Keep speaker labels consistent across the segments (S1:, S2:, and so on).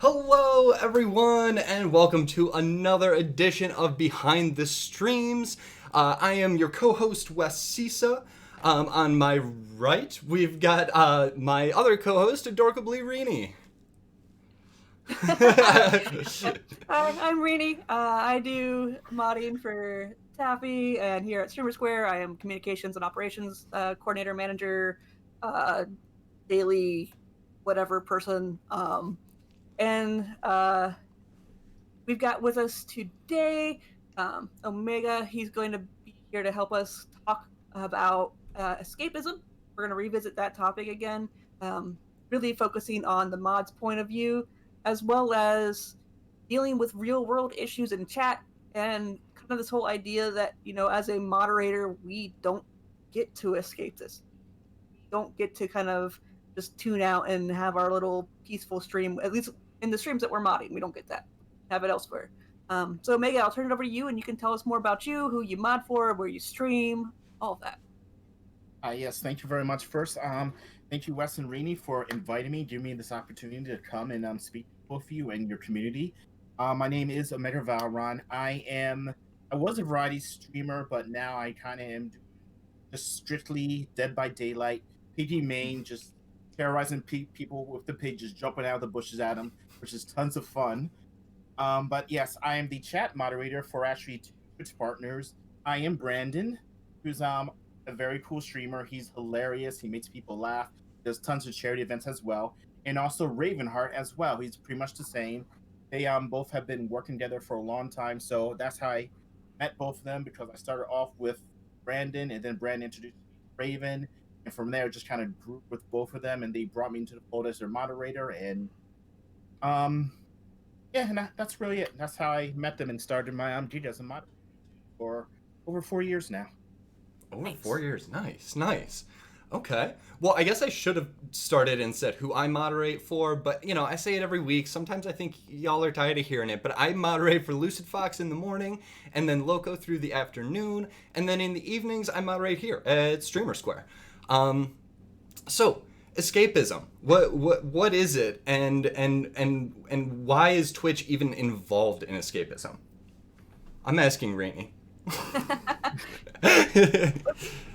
S1: Hello, everyone, and welcome to another edition of Behind the Streams. I am your co-host, Wes Sisa. On my right, we've got my other co-host, Adorkably Rini.
S2: Hi, I'm Rini. I do modding for Taffy, and here at Streamer Square, I am communications and operations coordinator, manager, uh, daily whatever person. And we've got with us today Omega. He's going to be here to help us talk about escapism. We're going to revisit that topic again, really focusing on the mod's point of view, as well as dealing with real world issues in chat and kind of this whole idea that, as a moderator, we don't get to escape this. We don't get to kind of just tune out and have our little peaceful stream, at least in the streams that we're modding. We don't get that. Have it elsewhere. So, Megan, I'll turn it over to you and you can tell us more about you, who you mod for, where you stream, all of that.
S3: Yes, thank you very much. First, thank you, Wes and Rainey, for inviting me, giving me this opportunity to come and speak to both of you and your community. My name is Omega Valeron. I was a variety streamer, but now I kind of am just strictly Dead by Daylight, PG main, just terrorizing people with the pig, just jumping out of the bushes at them, which is tons of fun. But yes, I am the chat moderator for actually two Twitch partners. I am Brandon, who's a very cool streamer. He's hilarious. He makes people laugh. Does tons of charity events as well, and also Ravenheart as well. He's pretty much the same. They both have been working together for a long time, so that's how I met both of them, because I started off with Brandon, and then Brandon introduced me to Raven, and from there just kind of grew with both of them, and they brought me into the fold as their moderator, and yeah, and that's really it. That's how I met them and started my duty as a moderator for over 4 years now.
S1: Over 4 years. Nice, nice. Okay. Well, I guess I should have started and said who I moderate for, but I say it every week. Sometimes I think y'all are tired of hearing it, but I moderate for Lucid Fox in the morning, and then Loco through the afternoon, and then in the evenings I moderate here at Streamer Square. So escapism. What is it, and why is Twitch even involved in escapism? I'm asking Rainey.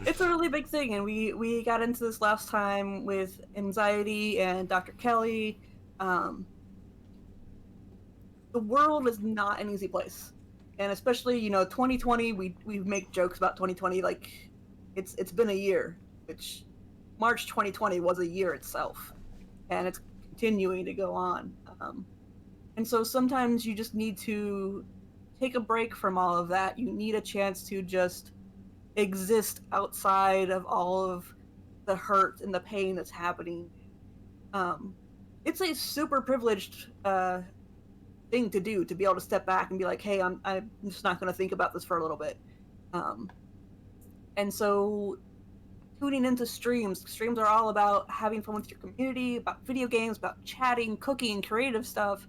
S2: It's a really big thing, and we got into this last time with anxiety and Dr. Kelly. The world is not an easy place, and especially 2020. We make jokes about 2020 like it's been a year, which March 2020 was a year itself, and it's continuing to go on. And so sometimes you just need to take a break from all of that. You need a chance to just exist outside of all of the hurt and the pain that's happening. It's a super privileged thing to do, to be able to step back and be like, hey, I'm just not going to think about this for a little bit. And so tuning into streams are all about having fun with your community, about video games, about chatting, cooking, creative stuff.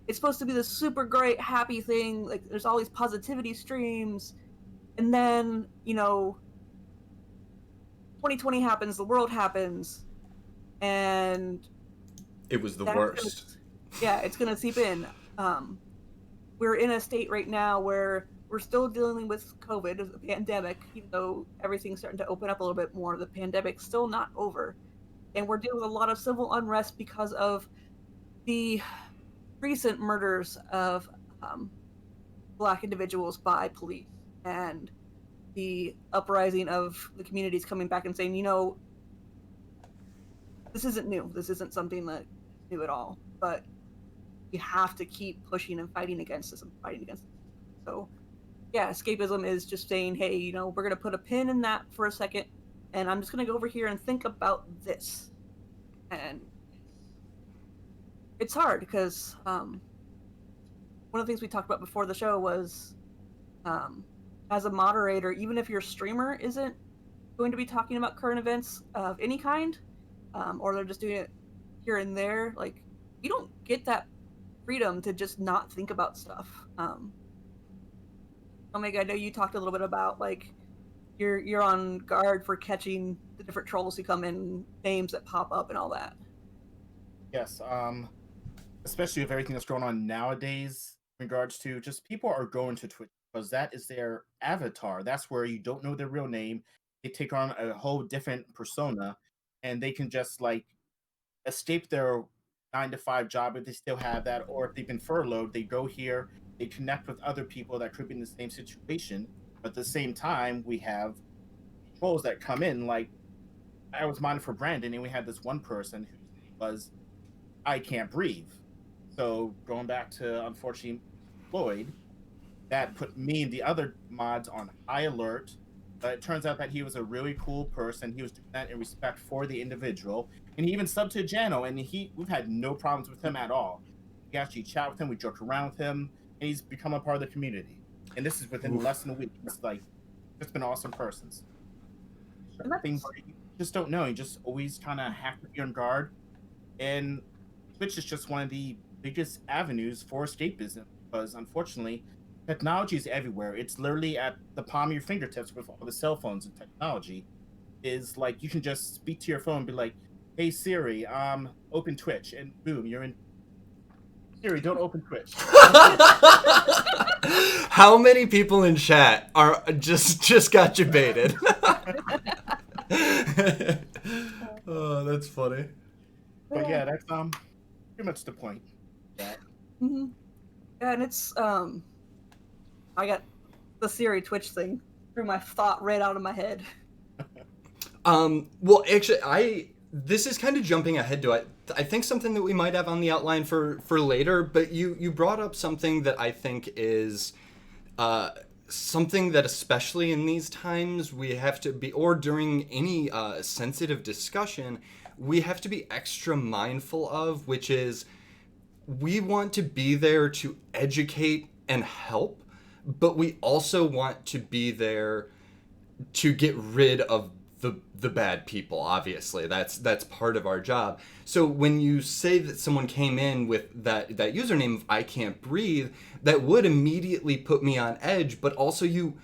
S2: It's supposed to be this super great, happy thing. Like, there's all these positivity streams. And then, 2020 happens, the world happens, and
S1: It was the worst.
S2: It's going to seep in. We're in a state right now where we're still dealing with COVID, the pandemic, even though everything's starting to open up a little bit more. The pandemic's still not over. And we're dealing with a lot of civil unrest because of the recent murders of Black individuals by police, and the uprising of the communities coming back and saying, this isn't new. This isn't something that is new at all. But you have to keep pushing and fighting against this and fighting against this. So, yeah, escapism is just saying, hey, we're going to put a pin in that for a second, and I'm just going to go over here and think about this. And it's hard because one of the things we talked about before the show was, as a moderator, even if your streamer isn't going to be talking about current events of any kind, or they're just doing it here and there, like, you don't get that freedom to just not think about stuff. Omega, I know you talked a little bit about, like, you're on guard for catching the different trolls who come in, names that pop up and all that.
S3: Yes. especially with everything that's going on nowadays in regards to just people are going to Twitch because that is their avatar. That's where you don't know their real name. They take on a whole different persona, and they can just like escape their 9 to 5 job if they still have that, or if they've been furloughed, they go here, they connect with other people that could be in the same situation. But at the same time, we have roles that come in. Like I was modding for Brandon, and we had this one person whose name was I Can't Breathe. So going back to unfortunately Floyd, that put me and the other mods on high alert. But it turns out that he was a really cool person. He was doing that in respect for the individual, and he even subbed to Jano, and we've had no problems with him at all. We actually chat with him, we joke around with him, and he's become a part of the community. And this is within less than a week. It's like just been awesome persons. Things you just don't know. You just always kind of have to be on guard. And Twitch is just one of the biggest avenues for escapism because unfortunately technology is everywhere. It's literally at the palm of your fingertips with all the cell phones and technology. Is like you can just speak to your phone and be like, "Hey Siri, open Twitch," and boom, you're in. Siri, don't open Twitch.
S1: How many people in chat are just got you baited? Oh, that's funny.
S3: But yeah, that's pretty much the point. Yeah.
S2: Mm-hmm. Yeah, and it's I got the Siri Twitch thing threw my thought right out of my head.
S1: Well, actually, this is kind of jumping ahead to it. I think something that we might have on the outline for later, but you brought up something that I think is something that especially in these times we have to be, or during any sensitive discussion, we have to be extra mindful of, which is we want to be there to educate and help, but we also want to be there to get rid of the bad people. Obviously, that's part of our job. So when you say that someone came in with that username of I Can't Breathe, that would immediately put me on edge. But also you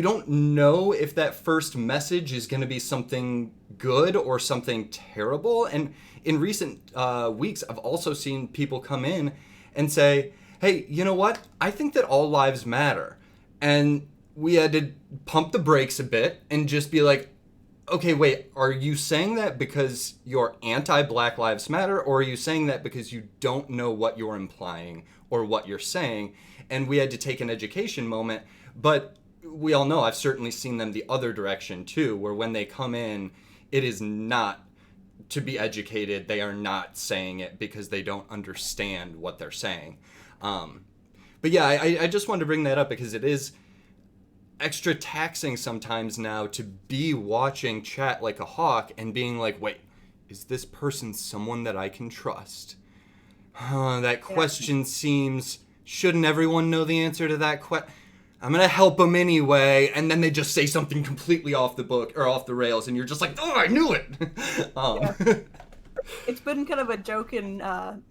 S1: don't know if that first message is going to be something good or something terrible. And in recent weeks, I've also seen people come in and say, hey, you know what? I think that all lives matter. And we had to pump the brakes a bit and just be like, okay, wait, are you saying that because you're anti-Black Lives Matter, or are you saying that because you don't know what you're implying or what you're saying? And we had to take an education moment, but we all know, I've certainly seen them the other direction too, where when they come in, it is not to be educated. They are not saying it because they don't understand what they're saying. But yeah, I just wanted to bring that up because it is extra taxing sometimes now to be watching chat like a hawk and being like, wait, is this person someone that I can trust? That question seems, shouldn't everyone know the answer to that question? I'm gonna help them anyway, and then they just say something completely off the book or off the rails, and you're just like, oh, I knew it.
S2: Yeah. It's been kind of a joke in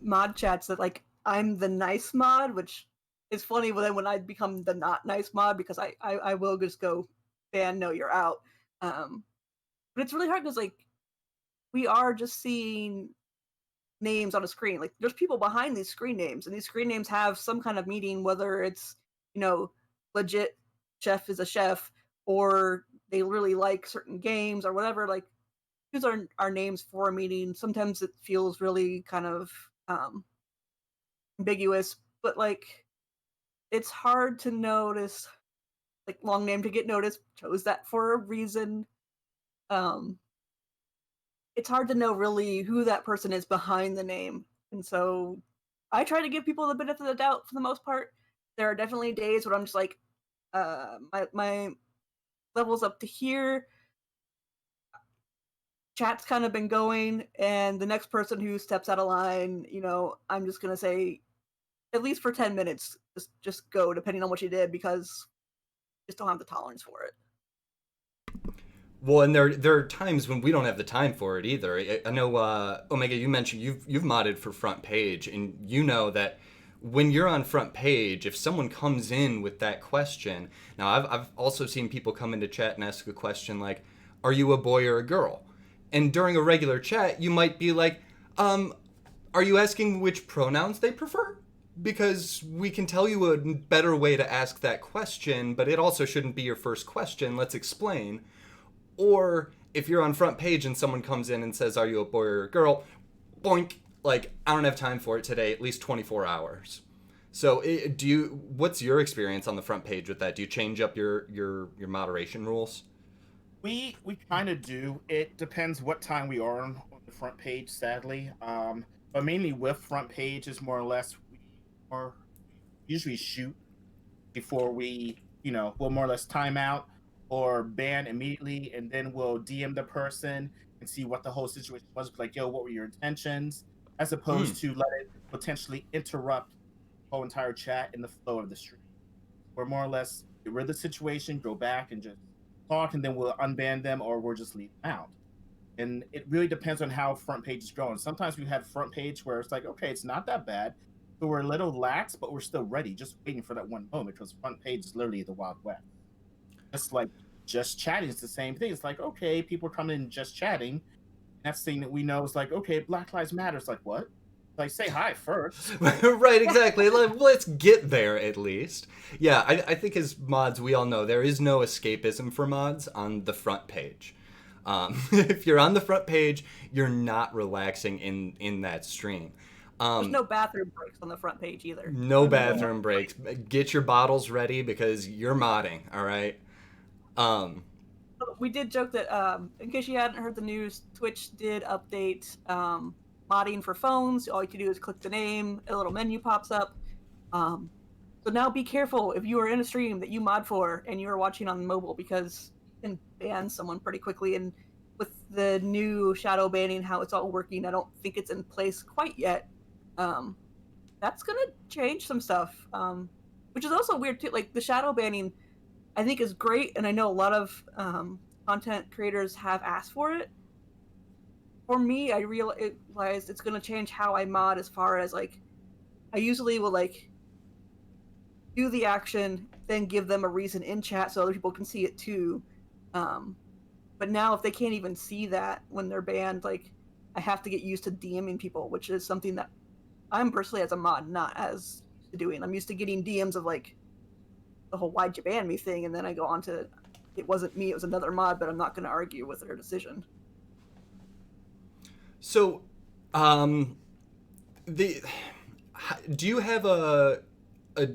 S2: mod chats that like I'm the nice mod, which is funny when I become the not nice mod because I will just go ban, no, you're out. But it's really hard because like we are just seeing names on a screen. Like there's people behind these screen names, and these screen names have some kind of meaning, whether it's legit chef is a chef or they really like certain games or whatever. Like these are our names for a meeting. Sometimes it feels really kind of ambiguous, but like it's hard to notice. Like long name to get noticed, chose that for a reason. It's hard to know really who that person is behind the name, and so I try to give people the benefit of the doubt for the most part. There are definitely days where I'm just like, my level's up to here. Chat's kind of been going, and the next person who steps out of line, I'm just gonna say, at least for 10 minutes, just go, depending on what you did, because I just don't have the tolerance for it.
S1: Well, and there are times when we don't have the time for it either. I know, Omega, you mentioned you've modded for Front Page, and you know that when you're on Front Page, if someone comes in with that question, now I've also seen people come into chat and ask a question like, "Are you a boy or a girl?" And during a regular chat, you might be like, Are you asking which pronouns they prefer? Because we can tell you a better way to ask that question, but it also shouldn't be your first question. Let's explain. Or if you're on front page and someone comes in and says, "Are you a boy or a girl?" Boink. Like, I don't have time for it today. At least 24 hours. So, what's your experience on the front page with that? Do you change up your moderation rules?
S3: We kind of do. It depends what time we are on the front page, sadly. But mainly with front page is more or less we or usually shoot before we, we'll more or less time out or ban immediately, and then we'll DM the person and see what the whole situation was. Like, yo, what were your intentions? As
S1: Hmm.
S3: opposed to let it potentially interrupt the whole entire chat and the flow of the stream. We're more or less get rid of the situation, go back and just talk, and then we'll unban them or we'll just leave them out. And it really depends on how front page is going. Sometimes we had front page where it's like, okay, it's not that bad. So we're a little lax, but we're still ready, just waiting for that one moment because front page is literally the Wild West. It's like just chatting is the same thing. It's like, okay, people are coming in just chatting. Next thing that we know is like, okay, Black Lives Matter. It's like, what? Like, say hi first.
S1: Right, exactly. Let's get there at least. Yeah, I think as mods, we all know there is no escapism for mods on the front page. If you're on the front page, you're not relaxing in that stream.
S2: There's no bathroom breaks on the front page either.
S1: No bathroom breaks. Get your bottles ready because you're modding. All right. Um,
S2: We did joke that, in case you hadn't heard the news, Twitch did update modding for phones. All you can do is click the name, a little menu pops up. So now be careful if you are in a stream that you mod for and you are watching on mobile because you can ban someone pretty quickly. And with the new shadow banning, how it's all working, I don't think it's in place quite yet. That's gonna change some stuff, which is also weird too. Like the shadow banning, I think is great, and I know a lot of content creators have asked for it. For me, I realized it's gonna change how I mod as far as like I usually will like do the action, then give them a reason in chat so other people can see it too. But now if they can't even see that when they're banned, like I have to get used to DMing people, which is something that I'm personally as a mod not as used to doing. I'm used to getting DMs of like the whole "why'd you ban me" thing, and then I go on to it wasn't me, it was another mod, but I'm not going to argue with their decision.
S1: so, the do you have a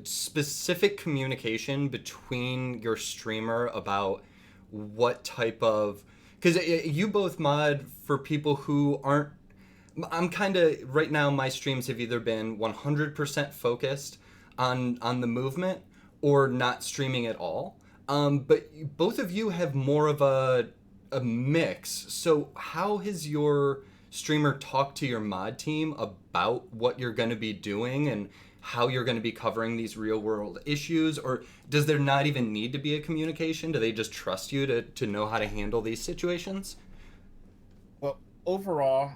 S1: specific communication between your streamer about what type of, because you both mod for people who aren't, I'm kind of right now my streams have either been 100% focused on the movement or not streaming at all, but both of you have more of a mix. So how has your streamer talked to your mod team about what you're going to be doing and how you're going to be covering these real world issues? Or does there not even need to be a communication? Do they just trust you to know how to handle these situations?
S3: Well, overall,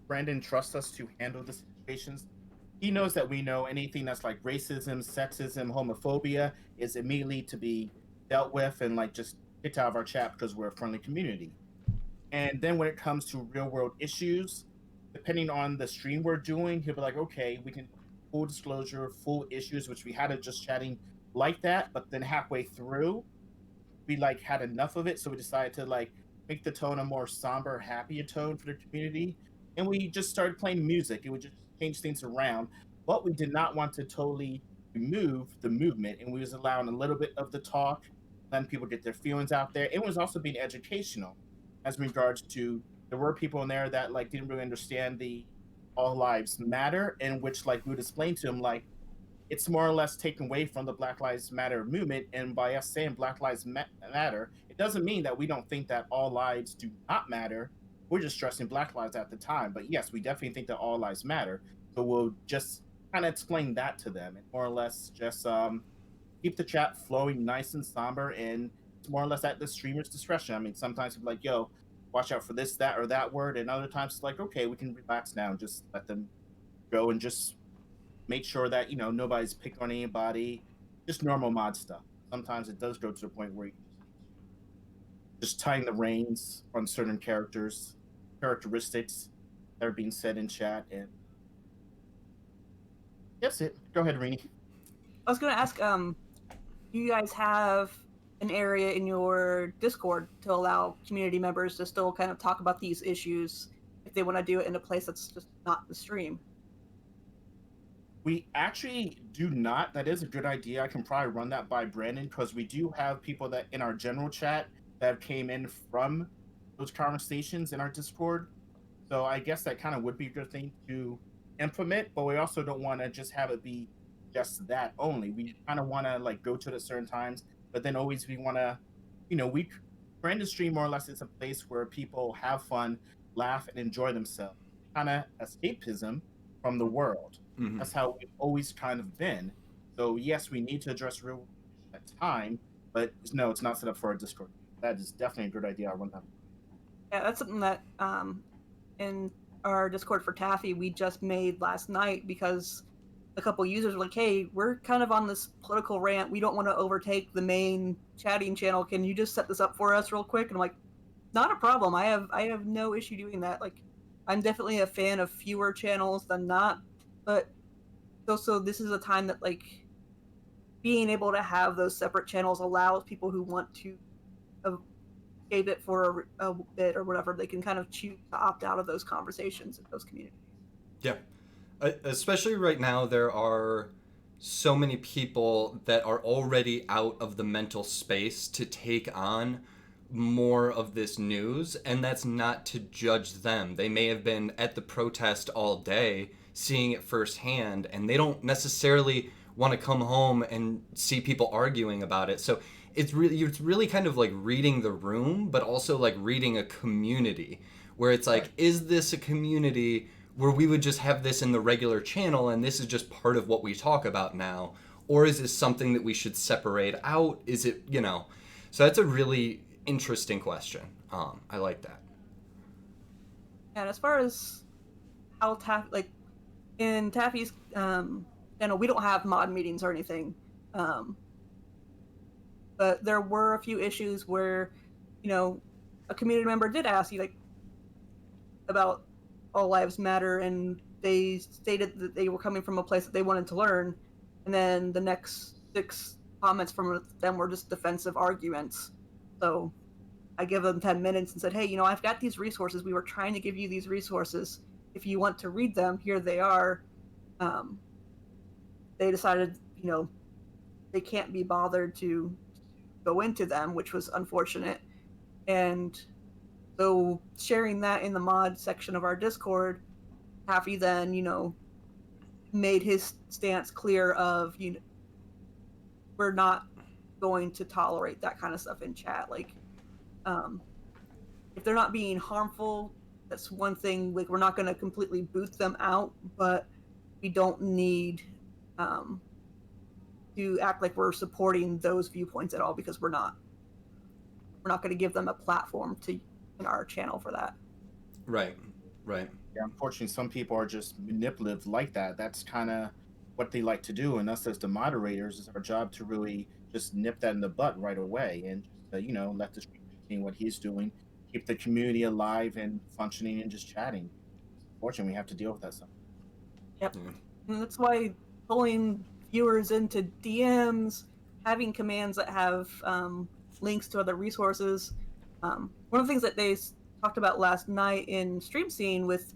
S3: Brandon trusts us to handle the situations. He knows that we know anything that's like racism, sexism, homophobia is immediately to be dealt with and like just kicked out of our chat because we're a friendly community. And then when it comes to real world issues, depending on the stream we're doing, he'll be like, okay, we can full disclosure, full issues, which we had it just chatting like that. But then halfway through, we like had enough of it. So we decided to like make the tone a more somber, happier tone for the community. And we just started playing music. It would just change things around. But we did not want to totally remove the movement. And we was allowing a little bit of the talk, letting people get their feelings out there. It was also being educational as regards to there were people in there that like didn't really understand the all lives matter, in which like we would explain to them like it's more or less taken away from the Black Lives Matter movement. And by us saying Black Lives Matter, it doesn't mean that we don't think that all lives do not matter. We're just stressing Black lives at the time. But yes, we definitely think that all lives matter. So we'll just kind of explain that to them and more or less just keep the chat flowing nice and somber. And it's more or less at the streamer's discretion. I mean, sometimes people like, yo, watch out for this, that, or that word. And other times it's like, okay, we can relax now and just let them go and just make sure that nobody's picking on anybody, just normal mod stuff. Sometimes it does go to the point where you just tying the reins on certain characteristics that are being said in chat, and That's it. Go ahead, Rini.
S2: I was going to ask, do you guys have an area in your Discord to allow community members to still kind of talk about these issues if they want to do it in a place that's just not the stream?
S3: We actually do not. That is a good idea. I can probably run that by Brandon because we do have people that in our general chat that came in from those conversations in our Discord. So I guess that kind of would be a good thing to implement, but we also don't want to just have it be just that only. We kind of want to like go to it at certain times, but then always we want to, we Brandon stream more or less is a place where people have fun, laugh, and enjoy themselves. Kind of escapism from the world.
S1: Mm-hmm.
S3: That's how we've always kind of been. So yes, we need to address real at time, but no, it's not set up for a Discord. That is definitely a good idea. I want that.
S2: Yeah, that's something that in our Discord for Taffy we just made last night because a couple users were like, "Hey, we're kind of on this political rant. We don't want to overtake the main chatting channel. Can you just set this up for us real quick?" And I'm like, "Not a problem. I have no issue doing that. Like, I'm definitely a fan of fewer channels than not, but also this is a time that like being able to have those separate channels allows people who want to escape it for a bit or whatever, they can kind of choose to opt out of those conversations in those communities."
S1: Yeah. Especially right now, there are so many people that are already out of the mental space to take on more of this news, and that's not to judge them. They may have been at the protest all day, seeing it firsthand, and they don't necessarily want to come home and see people arguing about it. So it's really kind of like reading the room, but also like reading a community, where it's like, is this a community where we would just have this in the regular channel and this is just part of what we talk about now? Or is this something that we should separate out? Is it, so that's a really interesting question. I like that.
S2: And as far as how in Taffy's channel, we don't have mod meetings or anything. But there were a few issues where, a community member did ask you like about All Lives Matter, and they stated that they were coming from a place that they wanted to learn, and then the next 6 comments from them were just defensive arguments. So I give them 10 minutes and said, "Hey, I've got these resources. We were trying to give you these resources. If you want to read them, here they are." They decided, they can't be bothered to go into them, which was unfortunate. And so sharing that in the mod section of our Discord, Happy then, made his stance clear of, we're not going to tolerate that kind of stuff in chat. Like, if they're not being harmful, that's one thing. Like, we're not going to completely boot them out, but we don't need to act like we're supporting those viewpoints at all, because we're not. We're not going to give them a platform in our channel for that.
S1: Right.
S3: Yeah, unfortunately, some people are just manipulative like that. That's kind of what they like to do, and us as the moderators, it's our job to really just nip that in the butt right away and let the streamer continue what he's doing, keep the community alive and functioning and just chatting. Unfortunately, we have to deal with that stuff.
S2: Yep. And that's why pulling viewers into DMs, having commands that have links to other resources. One of the things that they talked about last night in Stream Scene with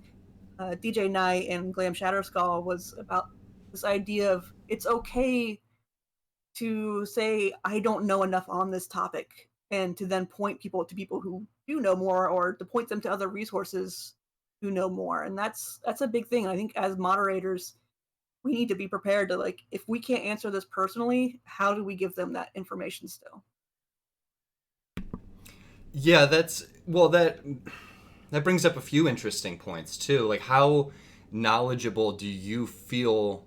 S2: DJ Knight and Glam Shatterskull was about this idea of it's okay to say, "I don't know enough on this topic," and to then point people to people who do know more, or to point them to other resources who know more. And that's a big thing. I think as moderators, we need to be prepared to, like, if we can't answer this personally, how do we give them that information still?
S1: Yeah, that brings up a few interesting points too. Like, how knowledgeable do you feel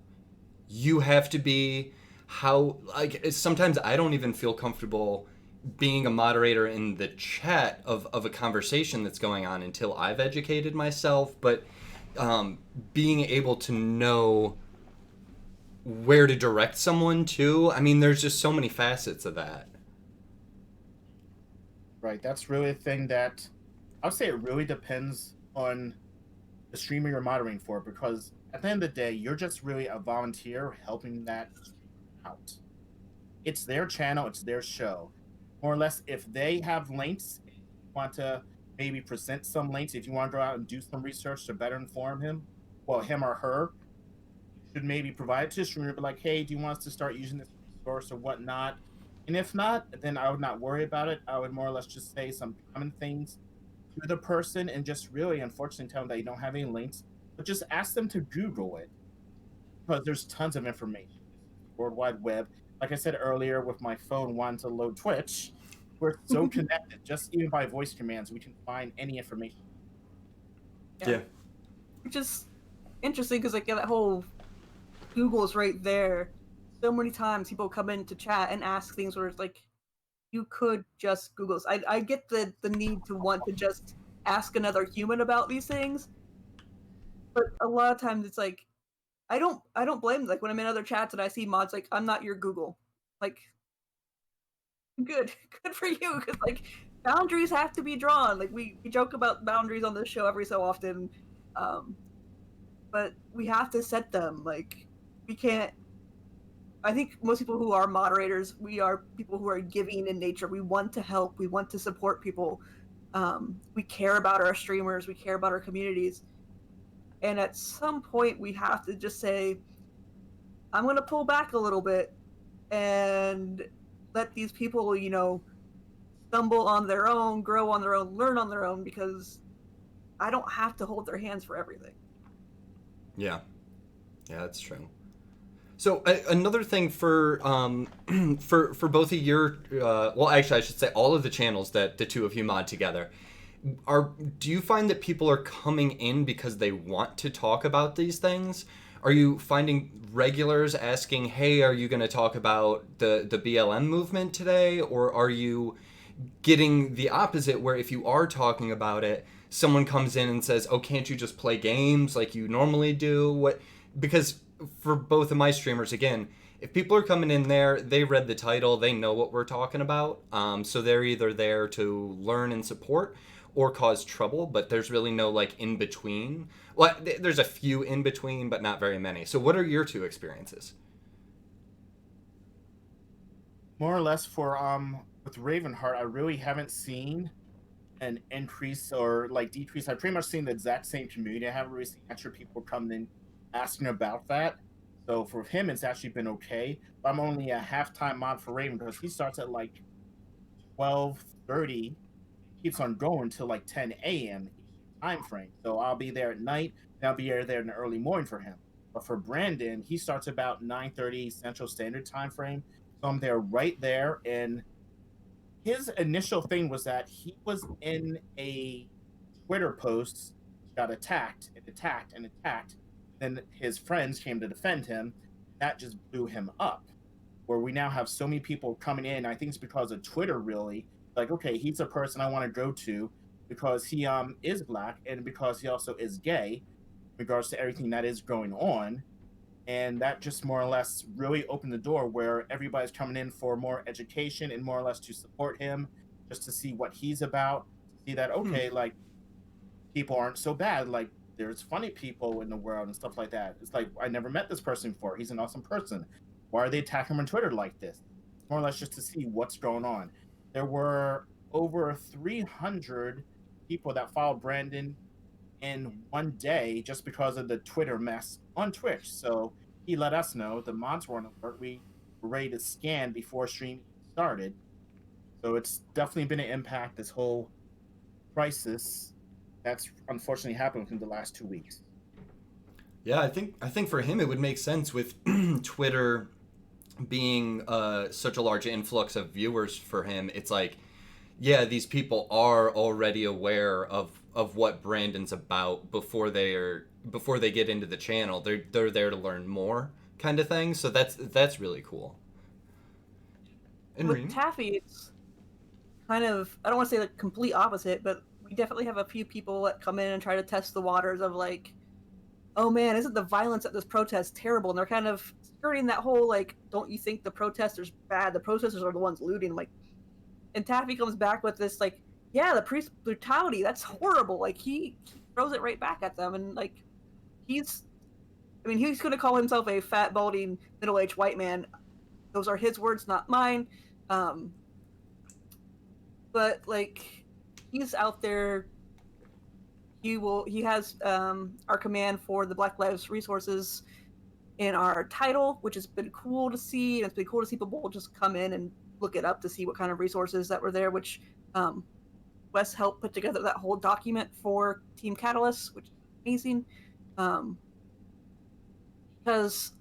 S1: you have to be? How, like, sometimes I don't even feel comfortable being a moderator in the chat of a conversation that's going on until I've educated myself. But being able to know where to direct someone to, I mean, there's just so many facets of that.
S3: Right. That's really a thing that I would say it really depends on the streamer you're moderating for, because at the end of the day, you're just really a volunteer helping that out. It's their channel, it's their show. More or less, if they have links, if you want to maybe present some links, if you want to go out and do some research to better inform him, well, him or her, you should maybe provide it to the streamer, be like, hey, do you want us to start using this resource or whatnot? And if not, then I would not worry about it. I would more or less just say some common things to the person and just really, unfortunately, tell them that you don't have any links, but just ask them to Google it because there's tons of information. World Wide Web. Like I said earlier, with my phone wanting to load Twitch, we're so connected. Just even by voice commands, we can find any information.
S1: Yeah.
S2: Which is interesting because like that whole Google is right there. So many times people come into chat and ask things where it's like, you could just Google this. I get the need to want to just ask another human about these things, but a lot of times it's like I don't blame them. Like when I'm in other chats and I see mods like I'm not your Google, like good for you because like boundaries have to be drawn. Like we joke about boundaries on this show every so often, but we have to set them. Like we can't. I think most people who are moderators, we are people who are giving in nature. We want to help. We want to support people. We care about our streamers. We care about our communities. And at some point, we have to just say, I'm going to pull back a little bit and let these people, stumble on their own, grow on their own, learn on their own, because I don't have to hold their hands for everything.
S1: Yeah, that's true. So another thing for for both of your well, actually, I should say all of the channels that the two of you mod together, do you find that people are coming in because they want to talk about these things? Are you finding regulars asking, "Hey, are you going to talk about the BLM movement today?" Or are you getting the opposite, where if you are talking about it, someone comes in and says, "Oh, can't you just play games like you normally do?" Because for both of my streamers, again, if people are coming in there, they read the title, they know what we're talking about, so they're either there to learn and support or cause trouble, but there's really no like in between. Well, there's a few in between, but not very many. So what are your two experiences?
S3: More or less for with Ravenheart, I really haven't seen an increase or like decrease. I've pretty much seen the exact same community. I haven't really seen extra people coming in asking about that. So for him, it's actually been okay. But I'm only a half-time mod for Raven because he starts at like 12:30, keeps on going until like 10 a.m. time frame. So I'll be there at night, and I'll be there in the early morning for him. But for Brandon, he starts about 9:30 Central Standard Time frame. So I'm there right there, and his initial thing was that he was in a Twitter post, got attacked and attacked and attacked. Then his friends came to defend him. That just blew him up. Where we now have so many people coming in. I think it's because of Twitter, really. Like, okay, he's a person I want to go to because he is black and because he also is gay, in regards to everything that is going on. And that just more or less really opened the door where everybody's coming in for more education and more or less to support him, just to see what he's about, to see that, okay, like, people aren't so bad. Like, there's funny people in the world and stuff like that. It's like, I never met this person before. He's an awesome person. Why are they attacking him on Twitter like this? More or less just to see what's going on. There were over 300 people that followed Brandon in one day just because of the Twitter mess on Twitch. So he let us know the mods were on alert. We were ready to scan before stream started. So it's definitely been an impact, this whole crisis that's unfortunately happened within the last 2 weeks.
S1: Yeah, I think for him it would make sense with Twitter being such a large influx of viewers for him. It's like, yeah, these people are already aware of what Brandon's about before they get into the channel. They're there to learn more, kind of thing. So that's really cool. And
S2: with Taffy, it's kind of, I don't want to say the complete opposite, but we definitely have a few people that come in and try to test the waters of like, oh man, isn't the violence at this protest terrible? And they're kind of skirting that whole like, don't you think the protesters bad? The protesters are the ones looting. Like, and Taffy comes back with this like, yeah, the police brutality, that's horrible. Like he throws it right back at them. And like, he's going to call himself a fat, balding, middle-aged white man. Those are his words, not mine. But like, he's out there. He has our command for the Black Lives Resources in our title, which has been cool to see. And it's been cool to see people just come in and look it up to see what kind of resources that were there, which Wes helped put together that whole document for Team Catalyst, which is amazing. Because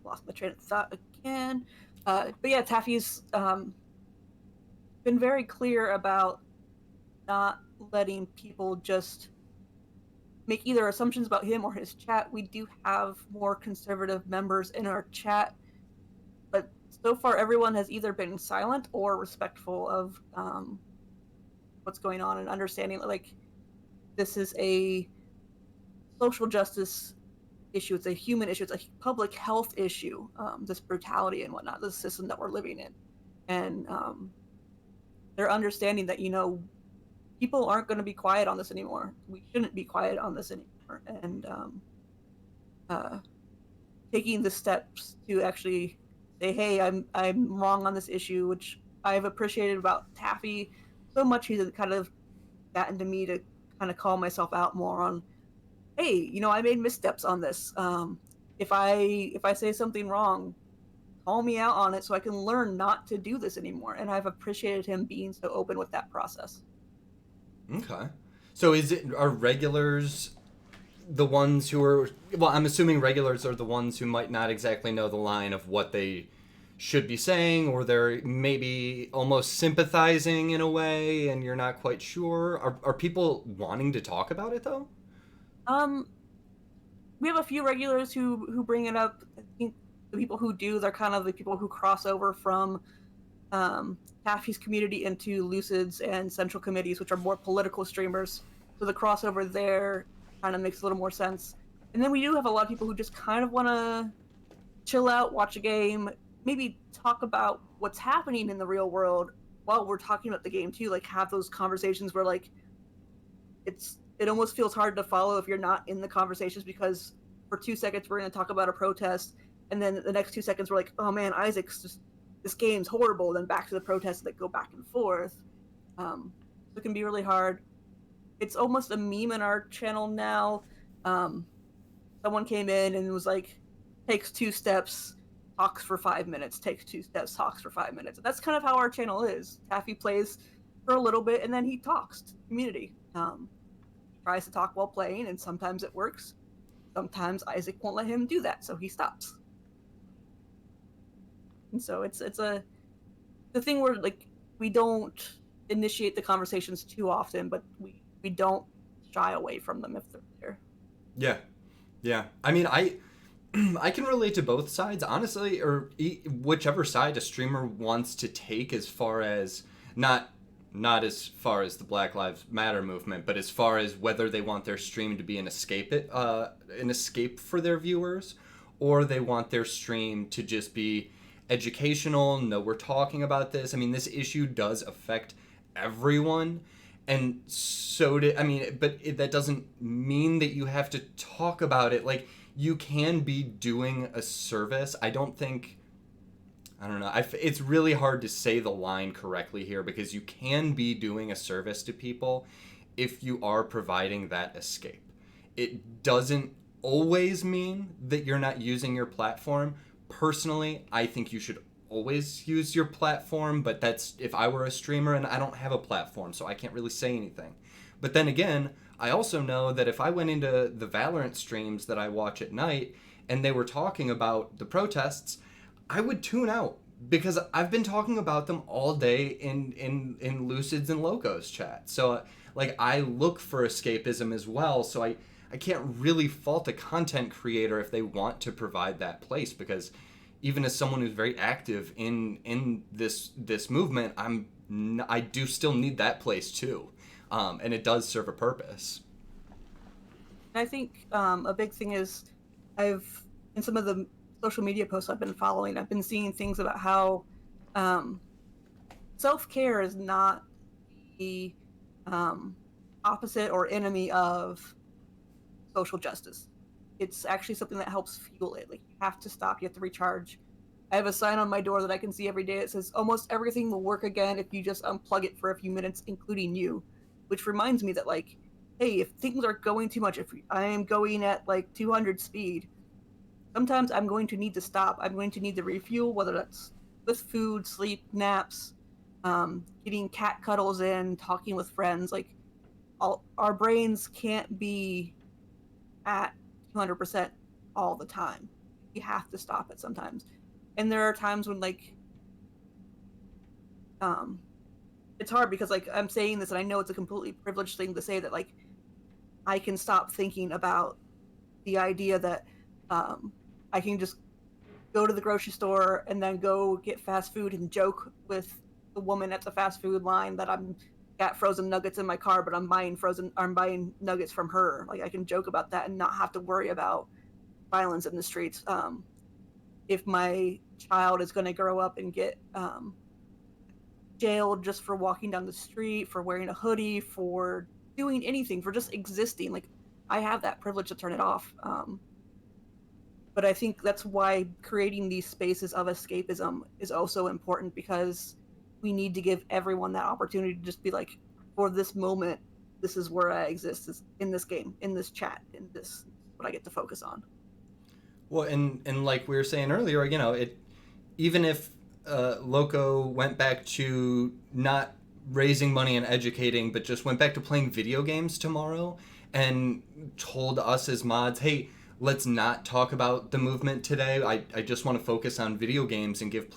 S2: lost my train of thought again. But yeah, Taffy's been very clear about not letting people just make either assumptions about him or his chat. We do have more conservative members in our chat, but so far everyone has either been silent or respectful of what's going on and understanding that like this is a social justice issue, it's a human issue, it's a public health issue, this brutality and whatnot, the system that we're living in. And they're understanding that, you know, people aren't going to be quiet on this anymore. We shouldn't be quiet on this anymore. And taking the steps to actually say, hey, I'm wrong on this issue, which I've appreciated about Taffy so much. He's kind of gotten to me to kind of call myself out more on, hey, you know, I made missteps on this. If I say something wrong, call me out on it so I can learn not to do this anymore. And I've appreciated him being so open with that process.
S1: Okay. So are regulars the ones who are, well, I'm assuming regulars are the ones who might not exactly know the line of what they should be saying, or they're maybe almost sympathizing in a way and you're not quite sure. Are people wanting to talk about it though?
S2: We have a few regulars who bring it up. I think the people who do, they're kind of the people who cross over from Taffy's community into Lucid's and Central Committees, which are more political streamers. So the crossover there kind of makes a little more sense. And then we do have a lot of people who just kind of want to chill out, watch a game, maybe talk about what's happening in the real world while we're talking about the game too. Like have those conversations where like it almost feels hard to follow if you're not in the conversations, because for 2 seconds we're going to talk about a protest, and then the next 2 seconds we're like, oh man, Isaac's just, this game's horrible, then back to the protests that go back and forth. So it can be really hard. It's almost a meme in our channel now. Someone came in and was like, takes 2 steps, talks for 5 minutes, takes 2 steps, talks for 5 minutes. And that's kind of how our channel is. Taffy plays for a little bit and then he talks to the community. Tries to talk while playing, and sometimes it works. Sometimes Isaac won't let him do that, so he stops. And so it's the thing where like we don't initiate the conversations too often, but we don't shy away from them if they're there.
S1: Yeah. I mean, I can relate to both sides, honestly, or whichever side a streamer wants to take, as far as not as far as the Black Lives Matter movement, but as far as whether they want their stream to be an escape for their viewers, or they want their stream to just be educational. No, we're talking about this. I mean, this issue does affect everyone, and so but that doesn't mean that you have to talk about it. Like, you can be doing a service. I don't know. It's really hard to say the line correctly here, because you can be doing a service to people if you are providing that escape. It doesn't always mean that you're not using your platform. Personally, I think you should always use your platform, but that's if I were a streamer, and I don't have a platform, so I can't really say anything. But then again, I also know that if I went into the Valorant streams that I watch at night and they were talking about the protests, I would tune out, because I've been talking about them all day in Lucid's and Locos chat. So like, I look for escapism as well, so I can't really fault a content creator if they want to provide that place, because even as someone who's very active in this movement, I do still need that place too, and it does serve a purpose.
S2: I think a big thing is in some of the social media posts I've been following, I've been seeing things about how self-care is not the opposite or enemy of social justice. It's actually something that helps fuel it. Like, you have to stop, you have to recharge. I have a sign on my door that I can see every day that says almost everything will work again if you just unplug it for a few minutes, including you. Which reminds me that, like, hey, if things are going too much, if I am going at like 200 speed, sometimes I'm going to need to stop. I'm going to need to refuel, whether that's with food, sleep, naps, getting cat cuddles in, talking with friends. Like, all our brains can't be at 200% all the time. You have to stop it sometimes. And there are times when, like, it's hard because, like, I'm saying this and I know it's a completely privileged thing to say, that, like, I can stop thinking about the idea that I can just go to the grocery store and then go get fast food and joke with the woman at the fast food line that I'm got frozen nuggets in my car, but I'm buying nuggets from her. Like, I can joke about that and not have to worry about violence in the streets. If my child is going to grow up and get jailed just for walking down the street, for wearing a hoodie, for doing anything, for just existing, like, I have that privilege to turn it off. But I think that's why creating these spaces of escapism is also important, because we need to give everyone that opportunity to just be like, for this moment, this is where I exist, is in this game, in this chat, in this, what I get to focus on.
S1: Well, and like we were saying earlier, you know, it, even if Loco went back to not raising money and educating, but just went back to playing video games tomorrow and told us as mods, hey, let's not talk about the movement today. I just want to focus on video games and give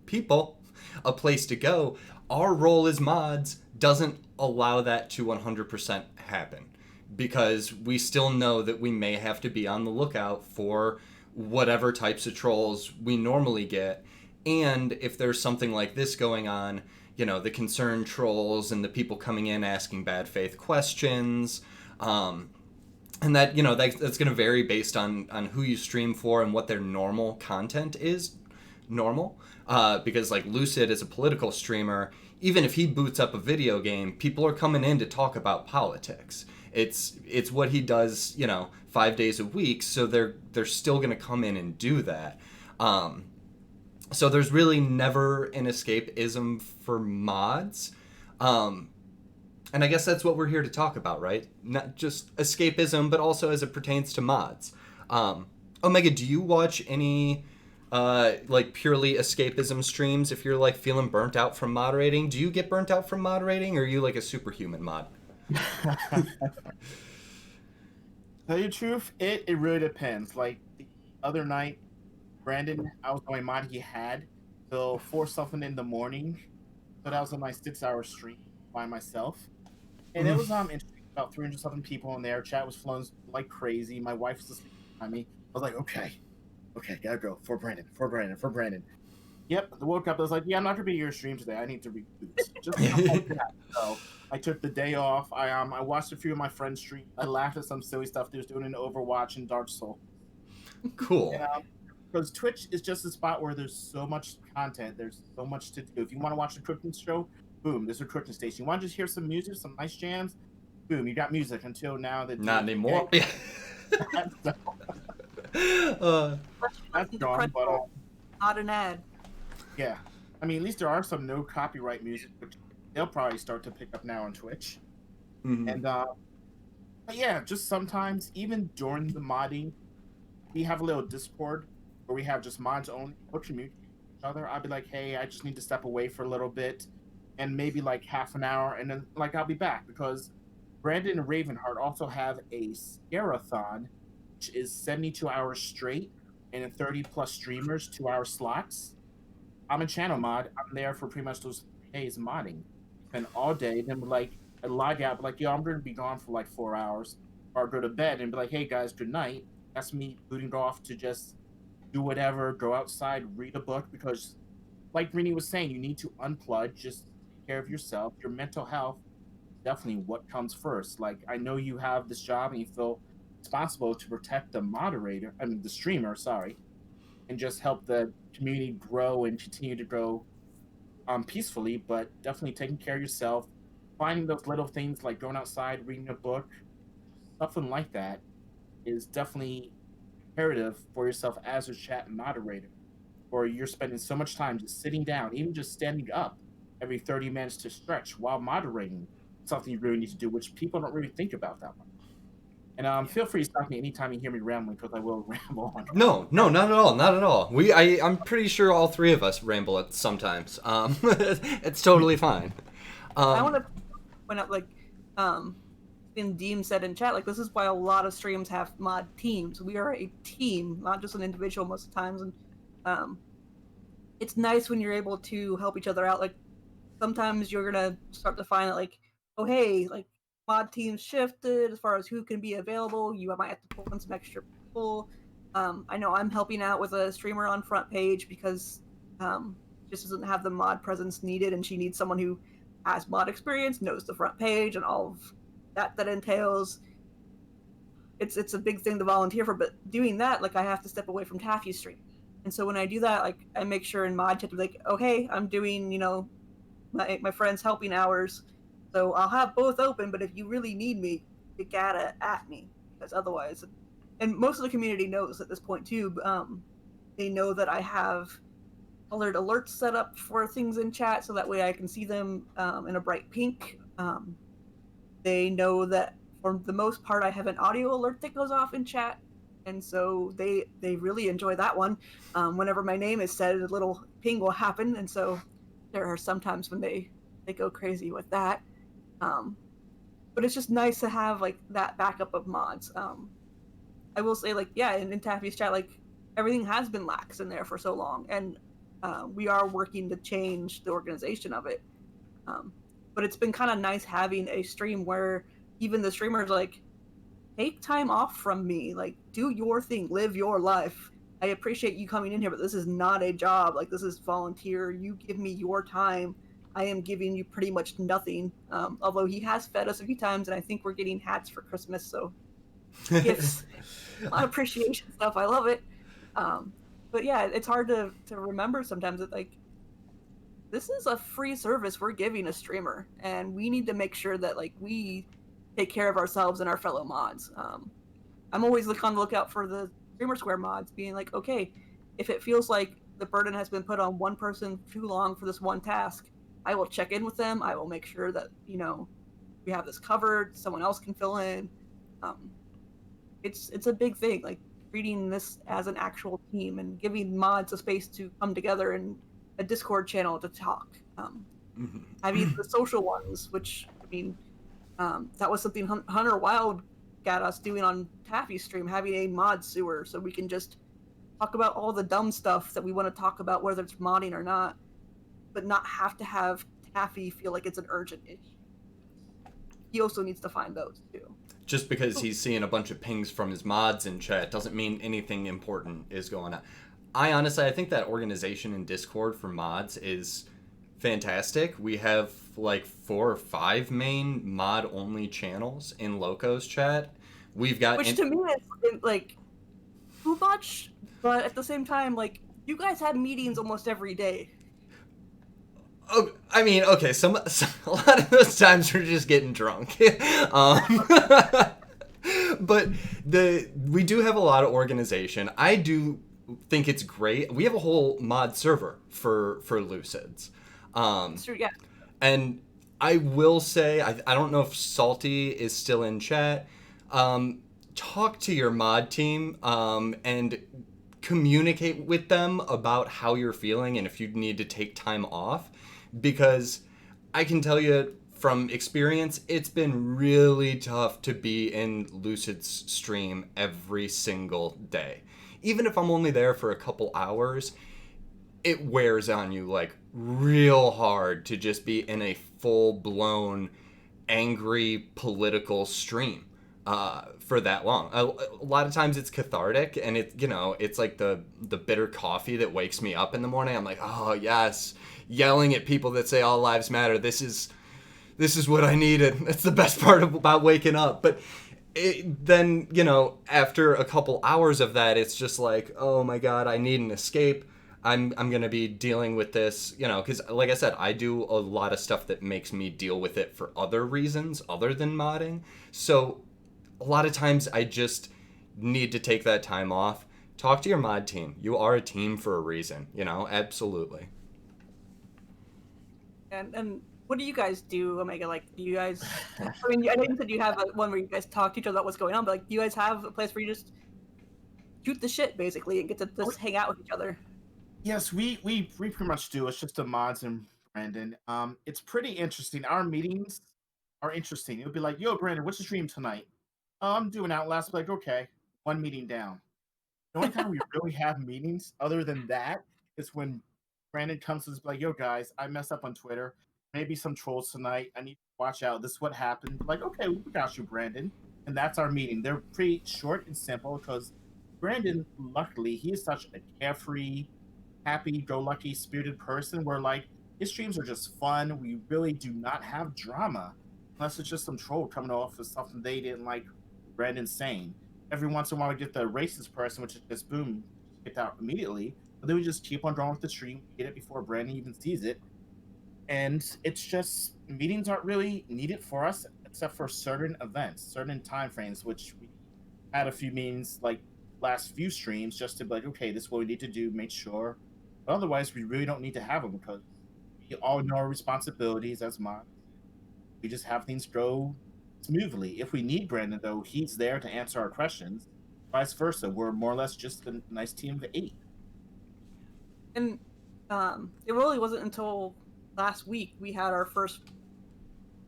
S1: people a place to go. Our role as mods doesn't allow that to 100% happen, because we still know that we may have to be on the lookout for whatever types of trolls we normally get. And if there's something like this going on, you know, the concerned trolls and the people coming in asking bad faith questions, and that, you know, that's going to vary based on who you stream for and what their normal content is normal. Because, like, Lucid is a political streamer. Even if he boots up a video game, people are coming in to talk about politics. It's what he does, you know, 5 days a week. So they're still going to come in and do that. So there's really never an escapism for mods. And I guess that's what we're here to talk about, right? Not just escapism, but also as it pertains to mods. Omega, do you watch any like purely escapism streams if you're like feeling burnt out from moderating? Do you get burnt out from moderating, or are you like a superhuman mod?
S3: Tell you the truth, it really depends. Like the other night, Brandon, I was going mod he had till 4 something in the morning. So that was a nice 6-hour stream by myself. And it was interesting. About 300 something people in there. Chat was flowing like crazy. My wife was asleep behind me. I was like, okay, gotta go for Brandon. Yep, I woke up. I was like, yeah, I'm not gonna be your stream today. I need to reboot. Just like that. So I took the day off. I watched a few of my friends stream. I laughed at some silly stuff they was doing in Overwatch and Dark Souls.
S1: Cool.
S3: Because Twitch is just a spot where there's so much content. There's so much to do. If you want to watch a cooking show, boom, there's a cooking station. You want to just hear some music, some nice jams, boom, you got music. Until now that
S1: not anymore.
S3: That's gone, but
S2: not an ad.
S3: Yeah, I mean, at least there are some no copyright music, which they'll probably start to pick up now on Twitch.
S1: Mm-hmm.
S3: And but yeah, just sometimes, even during the modding, we have a little Discord where we have just mods only. We'll communicate with each other. I'll be like, hey, I just need to step away for a little bit, and maybe like half an hour, and then like I'll be back, because Brandon and Ravenheart also have a Scarathon, which is 72 hours straight, and in 30 plus streamers, 2-hour slots. I'm a channel mod. I'm there for pretty much those days modding, and all day. Then like I log out, be like, yo, I'm going to be gone for like 4 hours, or go to bed and be like, hey guys, good night. That's me booting off to just do whatever, go outside, read a book, because like Rini was saying, you need to unplug, just take care of yourself. Your mental health is definitely what comes first. Like, I know you have this job and you feel responsible to protect the streamer, sorry, and just help the community grow and continue to grow peacefully, but definitely taking care of yourself, finding those little things like going outside, reading a book, something like that is definitely imperative for yourself as a chat moderator, or you're spending so much time just sitting down, even just standing up every 30 minutes to stretch while moderating something you really need to do, which people don't really think about that much. And feel free to stop me anytime you hear me rambling, because I will ramble on.
S1: No, not at all, not at all. I'm pretty sure all three of us ramble at sometimes. It's totally fine.
S2: I want to point out, like, Deem said in chat, like, this is why a lot of streams have mod teams. We are a team, not just an individual most of the times. And it's nice when you're able to help each other out. Like, sometimes you're gonna start to find that, like, oh hey, like, mod teams shifted as far as who can be available. You might have to pull in some extra people. I know I'm helping out with a streamer on front page because just doesn't have the mod presence needed, and she needs someone who has mod experience, knows the front page, and all of that entails. It's a big thing to volunteer for, but doing that, like, I have to step away from Taffy's stream. And so when I do that, like, I make sure in mod chat to be like, oh hey, I'm doing, my friend's helping hours, so I'll have both open, but if you really need me, you gotta at me, because otherwise, and most of the community knows at this point too, they know that I have colored alerts set up for things in chat, so that way I can see them in a bright pink. They know that for the most part I have an audio alert that goes off in chat, and so they really enjoy that one. Whenever my name is said, a little ping will happen, and so there are sometimes when they go crazy with that. But it's just nice to have, like, that backup of mods. I will say, like, yeah, in Taffy's chat, like, everything has been lax in there for so long, and we are working to change the organization of it. But it's been kind of nice having a stream where even the streamers, like, take time off from me, like, do your thing, live your life. I appreciate you coming in here, but this is not a job. Like, this is volunteer. You give me your time. I am giving you pretty much nothing. Although he has fed us a few times, and I think we're getting hats for Christmas, so gifts, a lot of appreciation stuff. I love it. But yeah, it's hard to remember sometimes that, like, this is a free service we're giving a streamer, and we need to make sure that, like, we take care of ourselves and our fellow mods. I'm always on the lookout for the Streamer Square mods, being like, okay, if it feels like the burden has been put on one person too long for this one task, I will check in with them. I will make sure that, we have this covered. Someone else can fill in. It's a big thing, like, treating this as an actual team and giving mods a space to come together in a Discord channel to talk. Having the social ones, which, I mean, that was something Hunter Wild got us doing on Taffy's stream, having a mod sewer so we can just talk about all the dumb stuff that we want to talk about, whether it's modding or not, but not have to have Taffy feel like it's an urgent issue. He also needs to find those too.
S1: Just because he's seeing a bunch of pings from his mods in chat doesn't mean anything important is going on. I think that organization in Discord for mods is fantastic. We have like 4 or 5 main mod only channels in Loco's chat. We've got,
S2: which to me is like too much, but at the same time, like, you guys had meetings almost every day.
S1: Oh, I mean, okay, some a lot of those times we're just getting drunk. But we do have a lot of organization. I do think it's great. We have a whole mod server for Lucids.
S2: Sure, yeah.
S1: And I will say, I don't know if Salty is still in chat. Talk to your mod team and communicate with them about how you're feeling and if you need to take time off. Because I can tell you from experience, it's been really tough to be in Lucid's stream every single day. Even if I'm only there for a couple hours, it wears on you, like, real hard to just be in a full-blown angry political stream for that long. A lot of times it's cathartic, and it's like the bitter coffee that wakes me up in the morning. I'm like, oh yes, yelling at people that say all lives matter. This is what I needed. That's the best part about waking up. But then, after a couple hours of that, it's just like, oh my god, I need an escape. I'm gonna be dealing with this, because like I said, I do a lot of stuff that makes me deal with it for other reasons other than modding. So a lot of times I just need to take that time off. Talk to your mod team. You are a team for a reason, absolutely.
S2: And what do you guys do, Omega? Like, do you guys? I mean, I know you said you have one where you guys talk to each other about what's going on, but like, do you guys have a place where you just shoot the shit basically and get to just hang out with each other?
S3: Yes, we pretty much do. It's just the mods and Brandon. It's pretty interesting. Our meetings are interesting. It'll be like, "Yo, Brandon, what's the stream tonight?" I'm doing Outlast. Like, okay, one meeting down. The only time we really have meetings, other than that, is when Brandon comes to us like, "Yo, guys, I messed up on Twitter. Maybe some trolls tonight. I need to watch out. This is what happened." Like, okay, we got you, Brandon. And that's our meeting. They're pretty short and simple because Brandon, luckily, he is such a carefree, happy-go-lucky, spirited person. Where like his streams are just fun. We really do not have drama, unless it's just some troll coming off of something they didn't like Brandon saying. Every once in a while, we get the racist person, which is just boom, get out immediately. But then we just keep on drawing with the stream, get it before Brandon even sees it. And it's just meetings aren't really needed for us except for certain events, certain time frames, which we had a few meetings like last few streams just to be like, okay, this is what we need to do, make sure. But otherwise, we really don't need to have them because we all know our responsibilities as mods. We just have things go smoothly. If we need Brandon, though, he's there to answer our questions. Vice versa, we're more or less just a nice team of 8.
S2: And it really wasn't until last week we had our first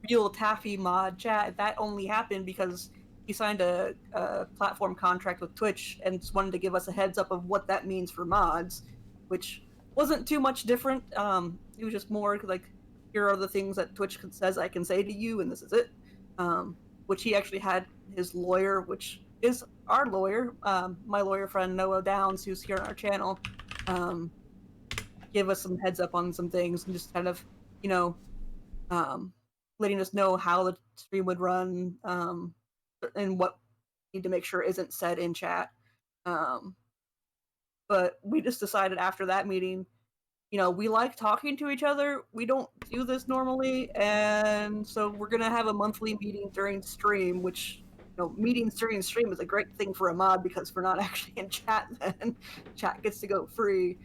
S2: real Taffy mod chat. That only happened because he signed a platform contract with Twitch and just wanted to give us a heads up of what that means for mods, which wasn't too much different. It was just more like, here are the things that Twitch says I can say to you, and this is it. Which he actually had his lawyer, which is our lawyer, my lawyer friend Noah Downs, who's here on our channel, give us some heads up on some things and just kind of, letting us know how the stream would run, and what we need to make sure isn't said in chat. But we just decided after that meeting, we like talking to each other. We don't do this normally, and so we're gonna have a monthly meeting during stream, which meetings during stream is a great thing for a mod because we're not actually in chat then. Chat gets to go free.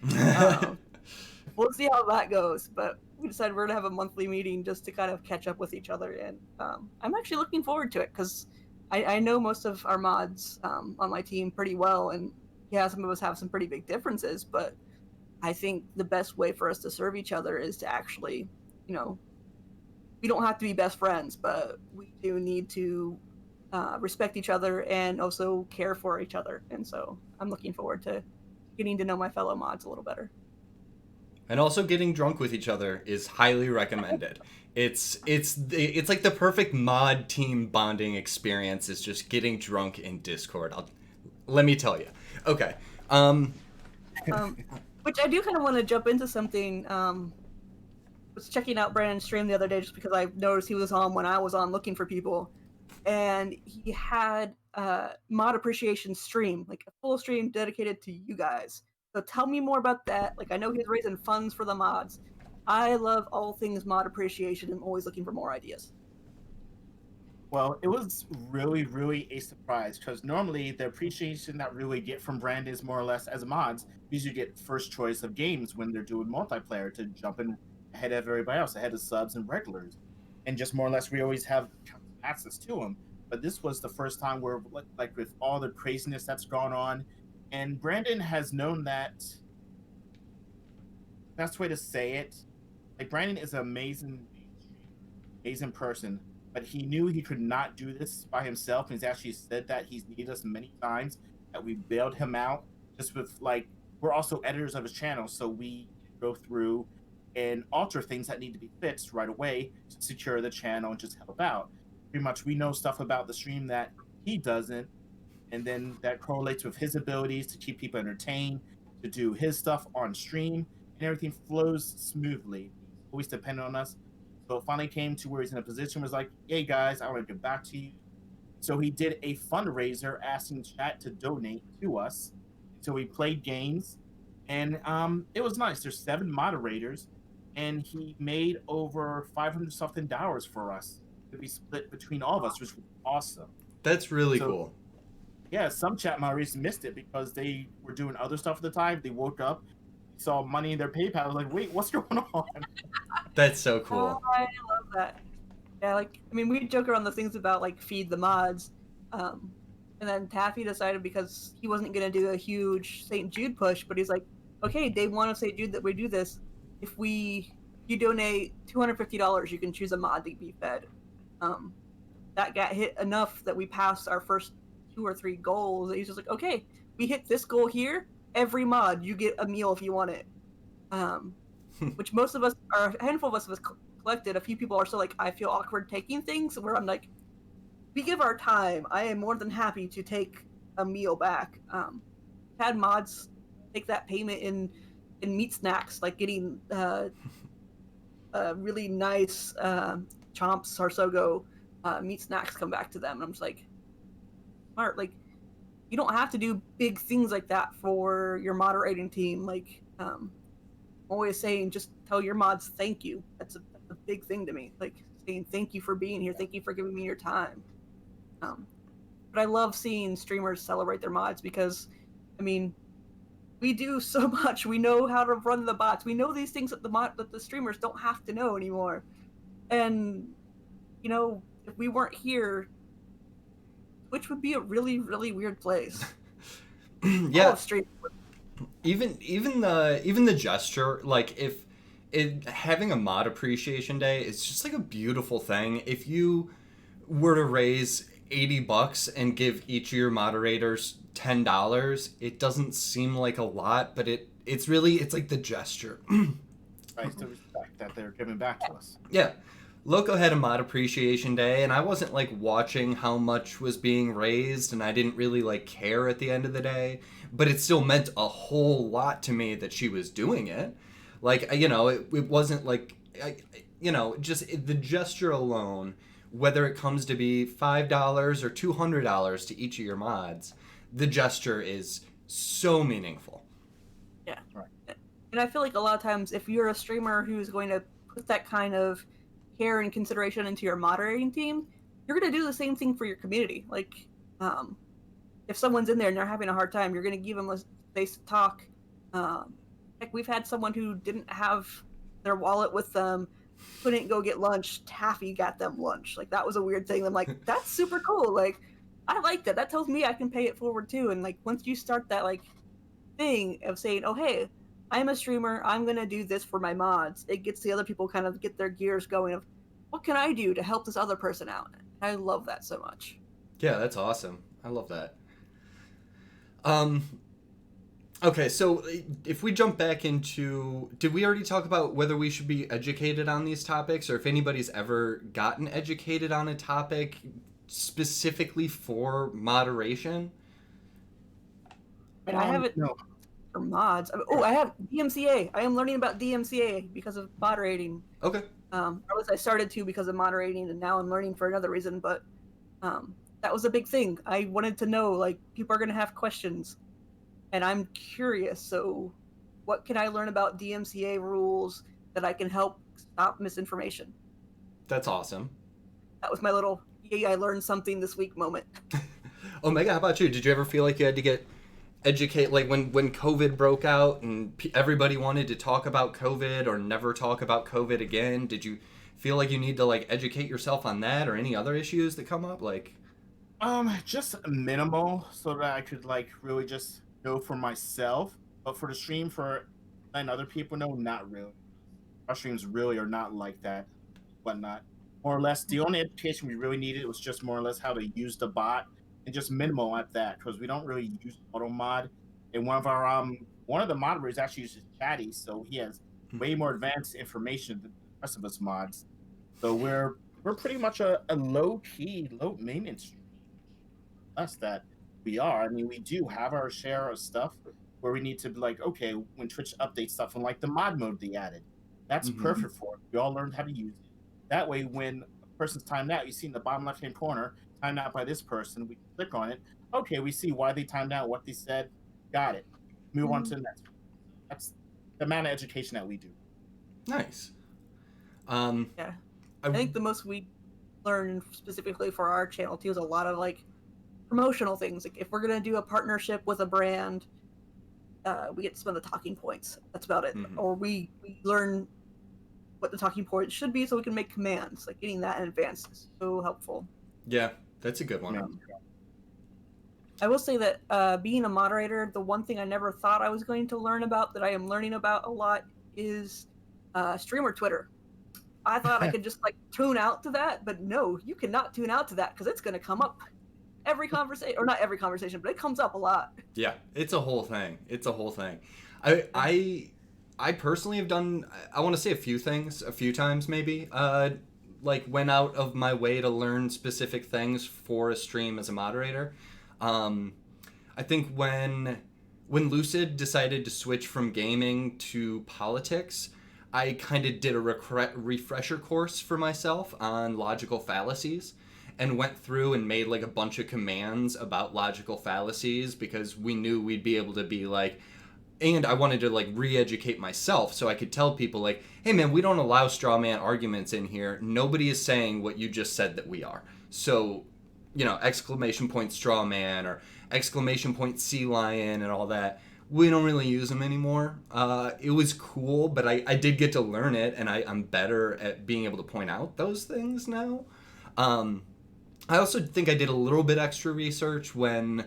S2: We'll see how that goes, but we decided we're gonna have a monthly meeting just to kind of catch up with each other, and I'm actually looking forward to it because I know most of our mods on my team pretty well, and yeah, some of us have some pretty big differences, but I think the best way for us to serve each other is to actually, we don't have to be best friends, but we do need to respect each other and also care for each other. And so I'm looking forward to getting to know my fellow mods a little better.
S1: And also getting drunk with each other is highly recommended. It's like the perfect mod team bonding experience is just getting drunk in Discord. Let me tell you. Okay.
S2: Which I do kind of want to jump into something. Was checking out Brandon's stream the other day just because I noticed he was on when I was on looking for people, and he had a mod appreciation stream, like a full stream dedicated to you guys. So tell me more about that. Like, I know he's raising funds for the mods. I love all things mod appreciation. I'm always looking for more ideas.
S3: Well, it was really, really a surprise because normally the appreciation that we really get from Brandon is more or less as mods, because you get first choice of games when they're doing multiplayer to jump in ahead of everybody else, ahead of subs and regulars. And just more or less, we always have access to them. But this was the first time where, like with all the craziness that's gone on, and Brandon has known that. Best way to say it, like Brandon is an amazing person, but he knew he could not do this by himself. And he's actually said that he's needed us many times, that we bailed him out just with like, we're also editors of his channel, so we go through and alter things that need to be fixed right away to secure the channel and just help out. Pretty much we know stuff about the stream that he doesn't, and then that correlates with his abilities to keep people entertained, to do his stuff on stream, and everything flows smoothly. He's always dependent on us. So it finally came to where he's in a position where he's like, hey guys, I want to get back to you. So he did a fundraiser asking chat to donate to us. So we played games, and it was nice. There's 7 moderators, and he made over 500 something dollars for us to be split between all of us, which was awesome.
S1: That's really
S3: So
S1: cool.
S3: yeah, some chat moderators missed it because they were doing other stuff at the time. They woke up, saw money in their PayPal. I was like, wait, what's going on?
S1: That's so
S2: Oh,
S1: cool.
S2: I love that. Yeah, like I mean, we joke around the things about like feed the mods, um, and then Taffy decided because he wasn't gonna do a huge St. Jude push, but he's like, okay, day one of St. Jude that we do this. If you donate $250, you can choose a mod to be fed. Um, that got hit enough that we passed our first 2 or 3 goals. And he's just like, okay, we hit this goal here. Every mod, you get a meal if you want it. Um, which most of us, or a handful of us, collected. A few people are still like, I feel awkward taking things. Where I'm like, we give our time. I am more than happy to take a meal back. Had mods take that payment in meat snacks, like getting really nice chomps, Sarsogo meat snacks come back to them. And I'm just like, smart. Like, you don't have to do big things like that for your moderating team. Like, always saying, just tell your mods thank you. That's a big thing to me. Like saying thank you for being here, thank you for giving me your time. But I love seeing streamers celebrate their mods because, I mean, we do so much. We know how to run the bots. We know these things that the streamers don't have to know anymore. And you know, if we weren't here, Twitch would be a really, really weird place.
S1: Yeah.
S2: Stream.
S1: Even the gesture, like if having a mod appreciation day is just like a beautiful thing. If you were to raise $80 and give each of your moderators $10, it doesn't seem like a lot, but it's like the gesture.
S3: Nice to respect that they're giving back to us.
S1: Yeah. Loco had a mod appreciation day, and I wasn't like watching how much was being raised, and I didn't really like care at the end of the day, but it still meant a whole lot to me that she was doing it. Like, it wasn't like, just the gesture alone, whether it comes to be $5 or $200 to each of your mods, the gesture is so meaningful.
S2: Yeah. Right. And I feel like a lot of times if you're a streamer who's going to put that kind of care and consideration into your moderating team, you're going to do the same thing for your community. Like, if someone's in there and they're having a hard time, you're going to give them a space to talk. Like we've had someone who didn't have their wallet with them, couldn't go get lunch. Taffy got them lunch. Like that was a weird thing. I'm like, that's super cool. Like, I like that. That tells me I can pay it forward too. And like once you start that like thing of saying, oh hey, I'm a streamer, I'm gonna do this for my mods, it gets the other people kind of get their gears going of what can I do to help this other person out. I love that so much.
S1: Yeah, that's awesome. I love that. Okay, so if we jump back into, did we already talk about whether we should be educated on these topics, or if anybody's ever gotten educated on a topic specifically for moderation?
S2: And I haven't for mods. I have DMCA. I am learning about DMCA because of moderating.
S1: Okay.
S2: Or at least I started to because of moderating, and now I'm learning for another reason. But that was a big thing. I wanted to know, like, people are going to have questions, and I'm curious. So, what can I learn about DMCA rules that I can help stop misinformation?
S1: That's awesome.
S2: That was my little yay! I learned something this week moment.
S1: Omega, how about you? Did you ever feel like you had to get educate, like when COVID broke out and everybody wanted to talk about COVID or never talk about COVID again? Did you feel like you need to like educate yourself on that or any other issues that come up? Like,
S3: just minimal, so that I could like really just know for myself. But for the stream, for letting other people know, not really. Our streams really are not like that, whatnot. More or less, the only education we really needed was just more or less how to use the bot, and just minimal at that, because we don't really use auto mod. And one of the moderators actually uses Chatty, so he has way more advanced information than the rest of us mods. So we're pretty much a low key, low maintenance. Us that we are. I mean, we do have our share of stuff where we need to be like, okay, when Twitch updates stuff and like the mod mode they added, that's perfect for it. We all learned how to use it. That way, when a person's timed out, you see in the bottom left-hand corner, timed out by this person, we click on it. Okay, we see why they timed out, what they said. Got it. Move on to the next one. that's the amount of education that we do.
S1: Nice.
S2: Yeah. I think the most we learn specifically for our channel too is a lot of like promotional things. Like if we're gonna do a partnership with a brand, we get some of the talking points. That's about it.
S1: Mhm.
S2: Or we learn what the talking points should be so we can make commands. Like getting that in advance is so helpful.
S1: Yeah, that's a good one.
S2: I will say that being a moderator, the one thing I never thought I was going to learn about that I am learning about a lot is streamer Twitter. I thought I could just like tune out to that, but no, you cannot tune out to that because it's going to come up every conversation, or not every conversation, but it comes up a lot.
S1: Yeah, it's a whole thing. It's a whole thing. I personally have done, I want to say a few things, a few times maybe, like went out of my way to learn specific things for a stream as a moderator. I think when Lucid decided to switch from gaming to politics, I kind of did a refresher course for myself on logical fallacies and went through and made like a bunch of commands about logical fallacies because we knew we'd be able to be like, and I wanted to like re-educate myself so I could tell people like, hey man, we don't allow straw man arguments in here. Nobody is saying what you just said that we are. So, you know, exclamation point straw man or exclamation point sea lion and all that. We don't really use them anymore. It was cool, but I did get to learn it, and I'm better at being able to point out those things now. I also think I did a little bit extra research when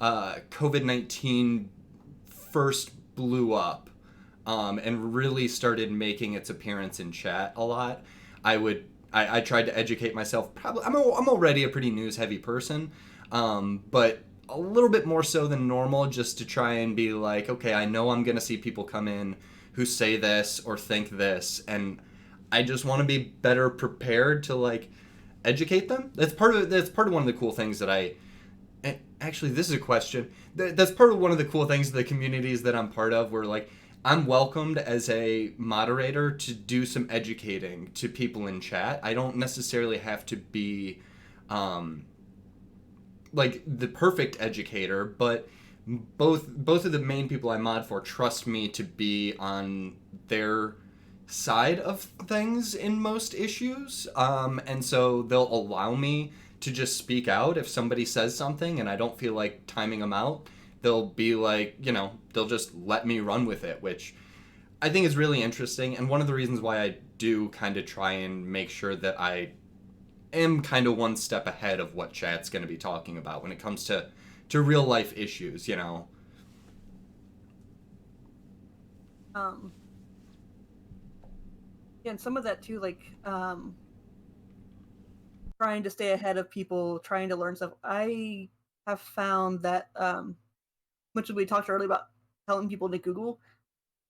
S1: COVID-19 first blew up and really started making its appearance in chat a lot. I tried to educate myself. Probably I'm already a pretty news heavy person, but a little bit more so than normal, just to try and be like, okay, I know I'm gonna see people come in who say this or think this, and I just want to be better prepared to like educate them. That's part of one of the cool things that actually, this is a question. That's part of one of the cool things of the communities that I'm part of, where like I'm welcomed as a moderator to do some educating to people in chat. I don't necessarily have to be like the perfect educator, but both of the main people I mod for trust me to be on their side of things in most issues, and so they'll allow me to just speak out if somebody says something and I don't feel like timing them out. They'll be like, you know, they'll just let me run with it, which I think is really interesting, and one of the reasons why I do kind of try and make sure that I am kind of one step ahead of what chat's going to be talking about when it comes to real life issues, you know.
S2: Yeah, and some of that too, like trying to stay ahead of people, trying to learn stuff. I have found that much as we talked earlier about telling people to Google,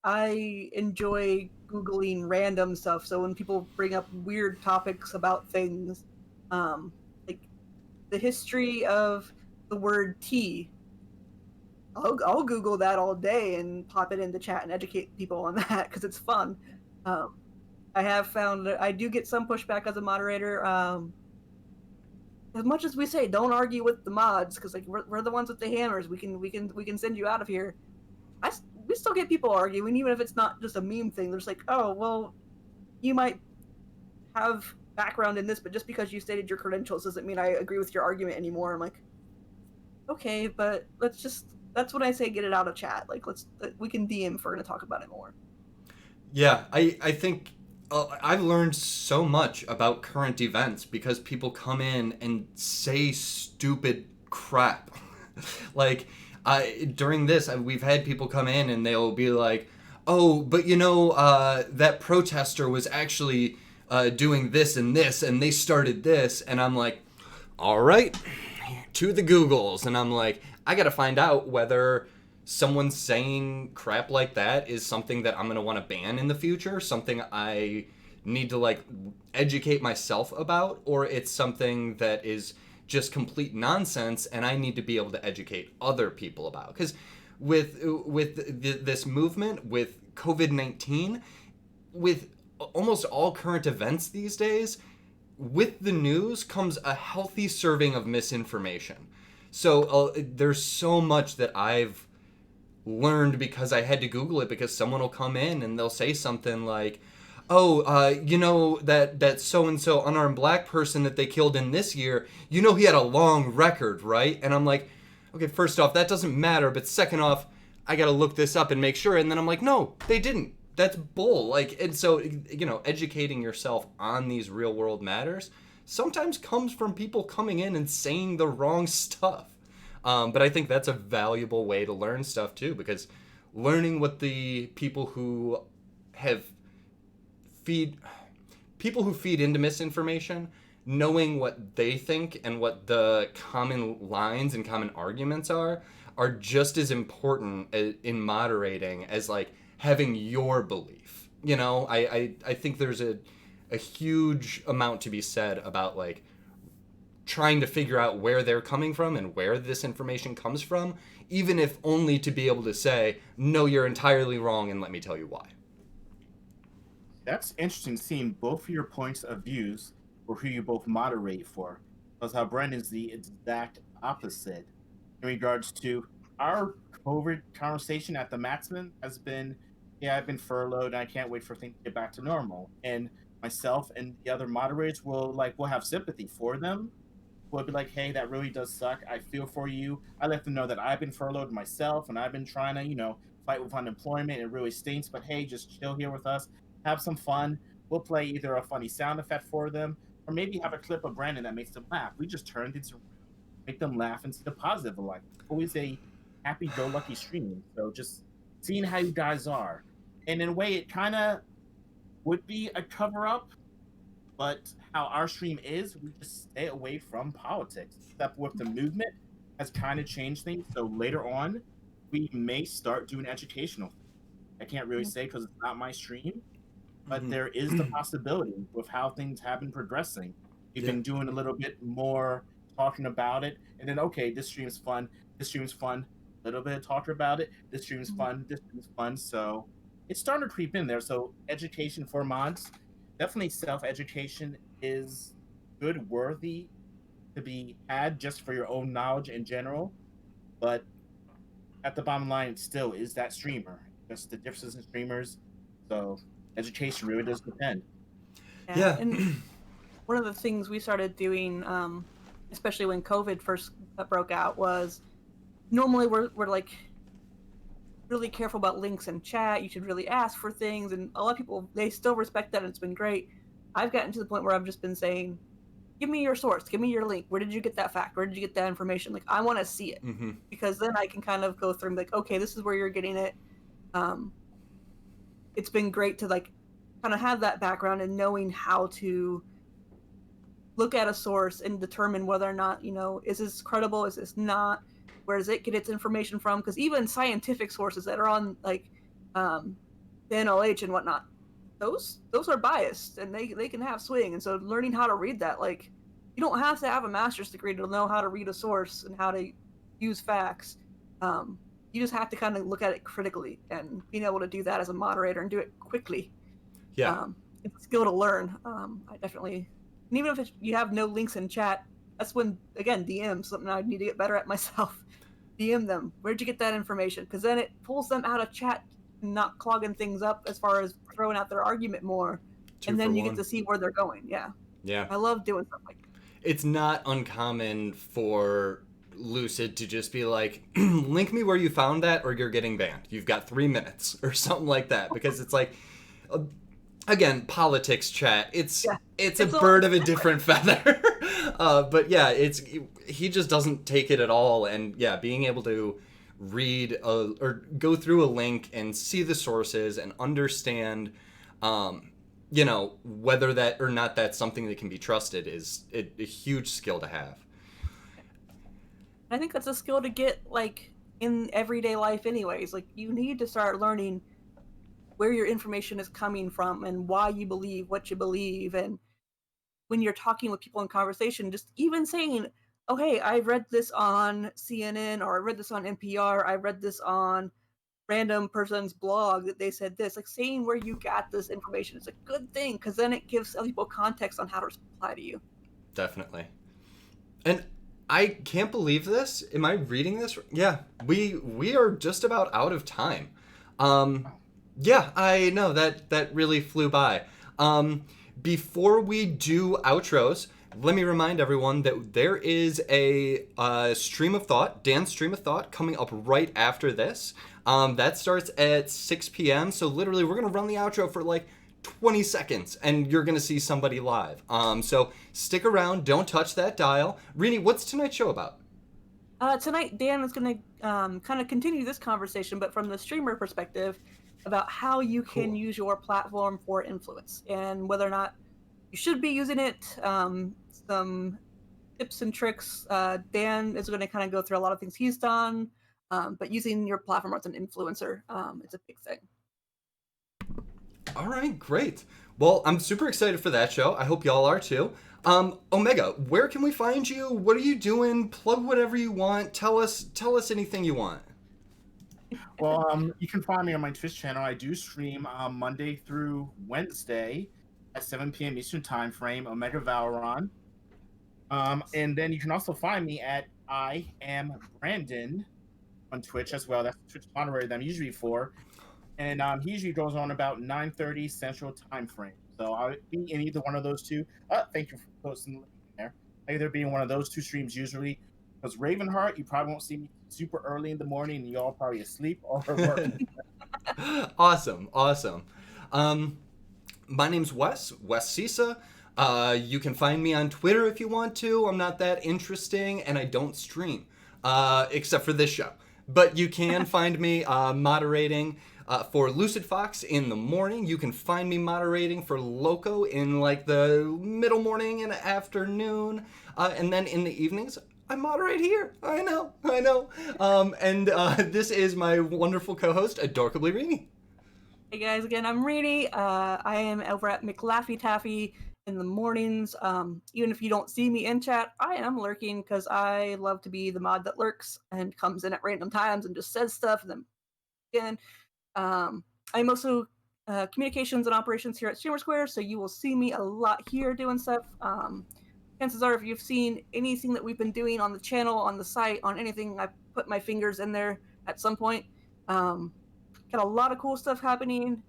S2: I enjoy Googling random stuff. So when people bring up weird topics about things, like the history of the word tea, I'll Google that all day and pop it into chat and educate people on that because it's fun. I have found that I do get some pushback as a moderator. As much as we say, don't argue with the mods because like we're the ones with the hammers. We can send you out of here. We still get people arguing, even if it's not just a meme thing. There's like, oh, well, you might have background in this, but just because you stated your credentials doesn't mean I agree with your argument anymore. I'm like, okay, but that's when I say get it out of chat. Like, we can DM if we're going to talk about it more.
S1: Yeah, I think I've learned so much about current events because people come in and say stupid crap. Like, during this, we've had people come in and they'll be like, oh, but you know, that protester was actually doing this and this, and they started this. And I'm like, all right, to the Googles. And I'm like, I got to find out whether someone saying crap like that is something that I'm going to want to ban in the future, something I need to like educate myself about, or it's something that is just complete nonsense and I need to be able to educate other people about. Because with this movement, with COVID-19, with almost all current events these days, with the news comes a healthy serving of misinformation. So there's so much that I've learned because I had to Google it, because someone will come in and they'll say something like, oh, you know, that so-and-so unarmed black person that they killed in this year, you know, he had a long record, right? And I'm like, okay, first off, that doesn't matter, but second off, I gotta look this up and make sure. And then I'm like, no, they didn't. That's bull. Like, and so, you know, educating yourself on these real world matters sometimes comes from people coming in and saying the wrong stuff. But I think that's a valuable way to learn stuff too, because learning what the people who feed into misinformation, knowing what they think and what the common lines and common arguments are just as important in moderating as like having your belief. You know, I think there's a huge amount to be said about like trying to figure out where they're coming from and where this information comes from, even if only to be able to say, no, you're entirely wrong, and let me tell you why.
S3: That's interesting, seeing both of your points of views for who you both moderate for. Because how Brandon's the exact opposite in regards to our COVID conversation at the Maximum has been, yeah, I've been furloughed and I can't wait for things to get back to normal. And myself and the other moderators we'll have sympathy for them. We'll be like, hey, that really does suck. I feel for you. I let them know that I've been furloughed myself and I've been trying to, fight with unemployment. It really stinks, but hey, just chill here with us. Have some fun. We'll play either a funny sound effect for them or maybe have a clip of Brandon that makes them laugh. We just turned it to make them laugh and see the positive of life. Always a happy-go-lucky stream. So just seeing how you guys are. And in a way, it kind of would be a cover-up, but how our stream is, we just stay away from politics. Except with the movement has kind of changed things. So later on, we may start doing educational. I can't really say because it's not my stream, but there is the possibility with how things have been progressing. We've been doing a little bit more talking about it, and then okay, this stream's fun, a little bit of talking about it, this stream's fun, so it's starting to creep in there. So education for mods, definitely self-education is good, worthy to be had just for your own knowledge in general, but at the bottom line, it still is that streamer, just the differences in streamers. So education really does depend.
S2: Yeah. And one of the things we started doing, especially when COVID first broke out, was normally we're like really careful about links in chat. You should really ask for things, and a lot of people, they still respect that, and it's been great. I've gotten to the point where I've just been saying, give me your source, give me your link. Where did you get that fact? Where did you get that information? Like, I want to see it, because then I can kind of go through and be like, okay, this is where you're getting it. It's been great to like kind of have that background and knowing how to look at a source and determine whether or not, is this credible? Is this not? Where does it get its information from? Because even scientific sources that are on like the NLH and whatnot, those are biased and they can have swing. And so learning how to read that, like, you don't have to have a master's degree to know how to read a source and how to use facts. You just have to kind of look at it critically, and being able to do that as a moderator and do it quickly.
S1: Yeah.
S2: It's a skill to learn. I definitely, and even if you have no links in chat, that's when, again, DM, something I need to get better at myself. DM them. Where'd you get that information? Because then it pulls them out of chat, not clogging things up as far as throwing out their argument more. And then you get to see where they're going. Yeah.
S1: Yeah.
S2: I love doing stuff like that.
S1: It's not uncommon for Lucid to just be like, link me where you found that or you're getting banned. You've got 3 minutes or something like that. Because it's like, again, politics chat. It's a bird of a different feather. But yeah, he just doesn't take it at all. And yeah, being able to read or go through a link and see the sources and understand, whether that or not that's something that can be trusted is a huge skill to have.
S2: I think that's a skill to get, like, in everyday life anyways. Like, you need to start learning where your information is coming from and why you believe what you believe. And when you're talking with people in conversation, just even saying, oh, hey, I read this on CNN, or I read this on NPR, I read this on random person's blog that they said this. Like, saying where you got this information is a good thing, because then it gives other people context on how to reply to you.
S1: Definitely. And I can't believe this. Am I reading this? Yeah, we are just about out of time. Yeah, I know that really flew by. Before we do outros, let me remind everyone that there is a stream of thought, Dan's stream of thought, coming up right after this. That starts at 6 p.m. So literally, we're gonna run the outro for like 20 seconds, and you're gonna see somebody live. So stick around. Don't touch that dial. Rini, what's tonight's show about?
S2: Tonight, Dan is going to kind of continue this conversation, but from the streamer perspective, about how you can use your platform for influence and whether or not you should be using it. Some tips and tricks. Dan is going to kind of go through a lot of things he's done, but using your platform as an influencer is a big thing.
S1: All right, great. Well, I'm super excited for that show. I hope y'all are too. Omega, where can we find you? What are you doing? Plug whatever you want. Tell us anything you want.
S3: Well, you can find me on my Twitch channel. I do stream Monday through Wednesday at 7 p.m. Eastern Time Frame, Omega Valeron. And then you can also find me at I Am Brandon on Twitch as well. That's the Twitch moderator that I'm usually for. And he usually goes on about 9:30 Central Time Frame. So I'll be in either one of those two. Thank you for posting the link there. Either be in one of those two streams usually. Because Ravenheart, you probably won't see me super early in the morning, and y'all probably asleep or working.
S1: Awesome. My name's Wes Sisa. You can find me on Twitter if you want to. I'm not that interesting, and I don't stream, except for this show. But you can find me moderating for Lucid Fox in the morning. You can find me moderating for Loco in like the middle morning and afternoon. And then in the evenings, I moderate here. I know. And this is my wonderful co-host, Adorkably Rini.
S2: Hey guys, again, I'm Rini. I am over at McLaffy Taffy in the mornings. Even if you don't see me in chat, I am lurking because I love to be the mod that lurks and comes in at random times and just says stuff. And then again, I'm also communications and operations here at Streamer Square, so you will see me a lot here doing stuff. Chances are, if you've seen anything that we've been doing on the channel, on the site, on anything, I put my fingers in there at some point. Got a lot of cool stuff happening.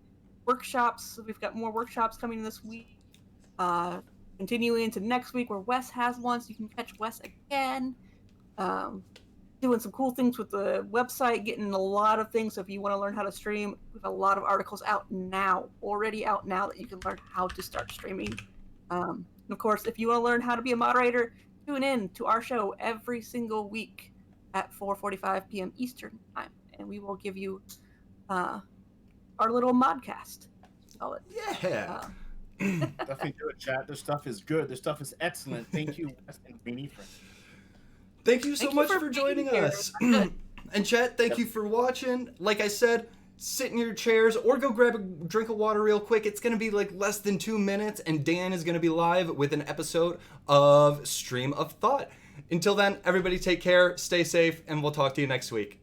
S2: Workshops. We've got more workshops coming this week. Continuing into next week where Wes has one, so you can catch Wes again. Doing some cool things with the website, getting a lot of things. So if you want to learn how to stream, we have a lot of articles already out now that you can learn how to start streaming. And of course, if you want to learn how to be a moderator, tune in to our show every single week at 4:45 p.m. Eastern time, and we will give you our little modcast. Call it.
S1: Yeah.
S3: Definitely do it, chat. This stuff is good. This stuff is excellent. Thank you, Wes and Rini, for
S1: Thank you so much for joining us. And chat, thank you for watching. Like I said, sit in your chairs or go grab a drink of water real quick. It's going to be like less than 2 minutes, and Dan is going to be live with an episode of Stream of Thought. Until then, everybody take care, stay safe, and we'll talk to you next week.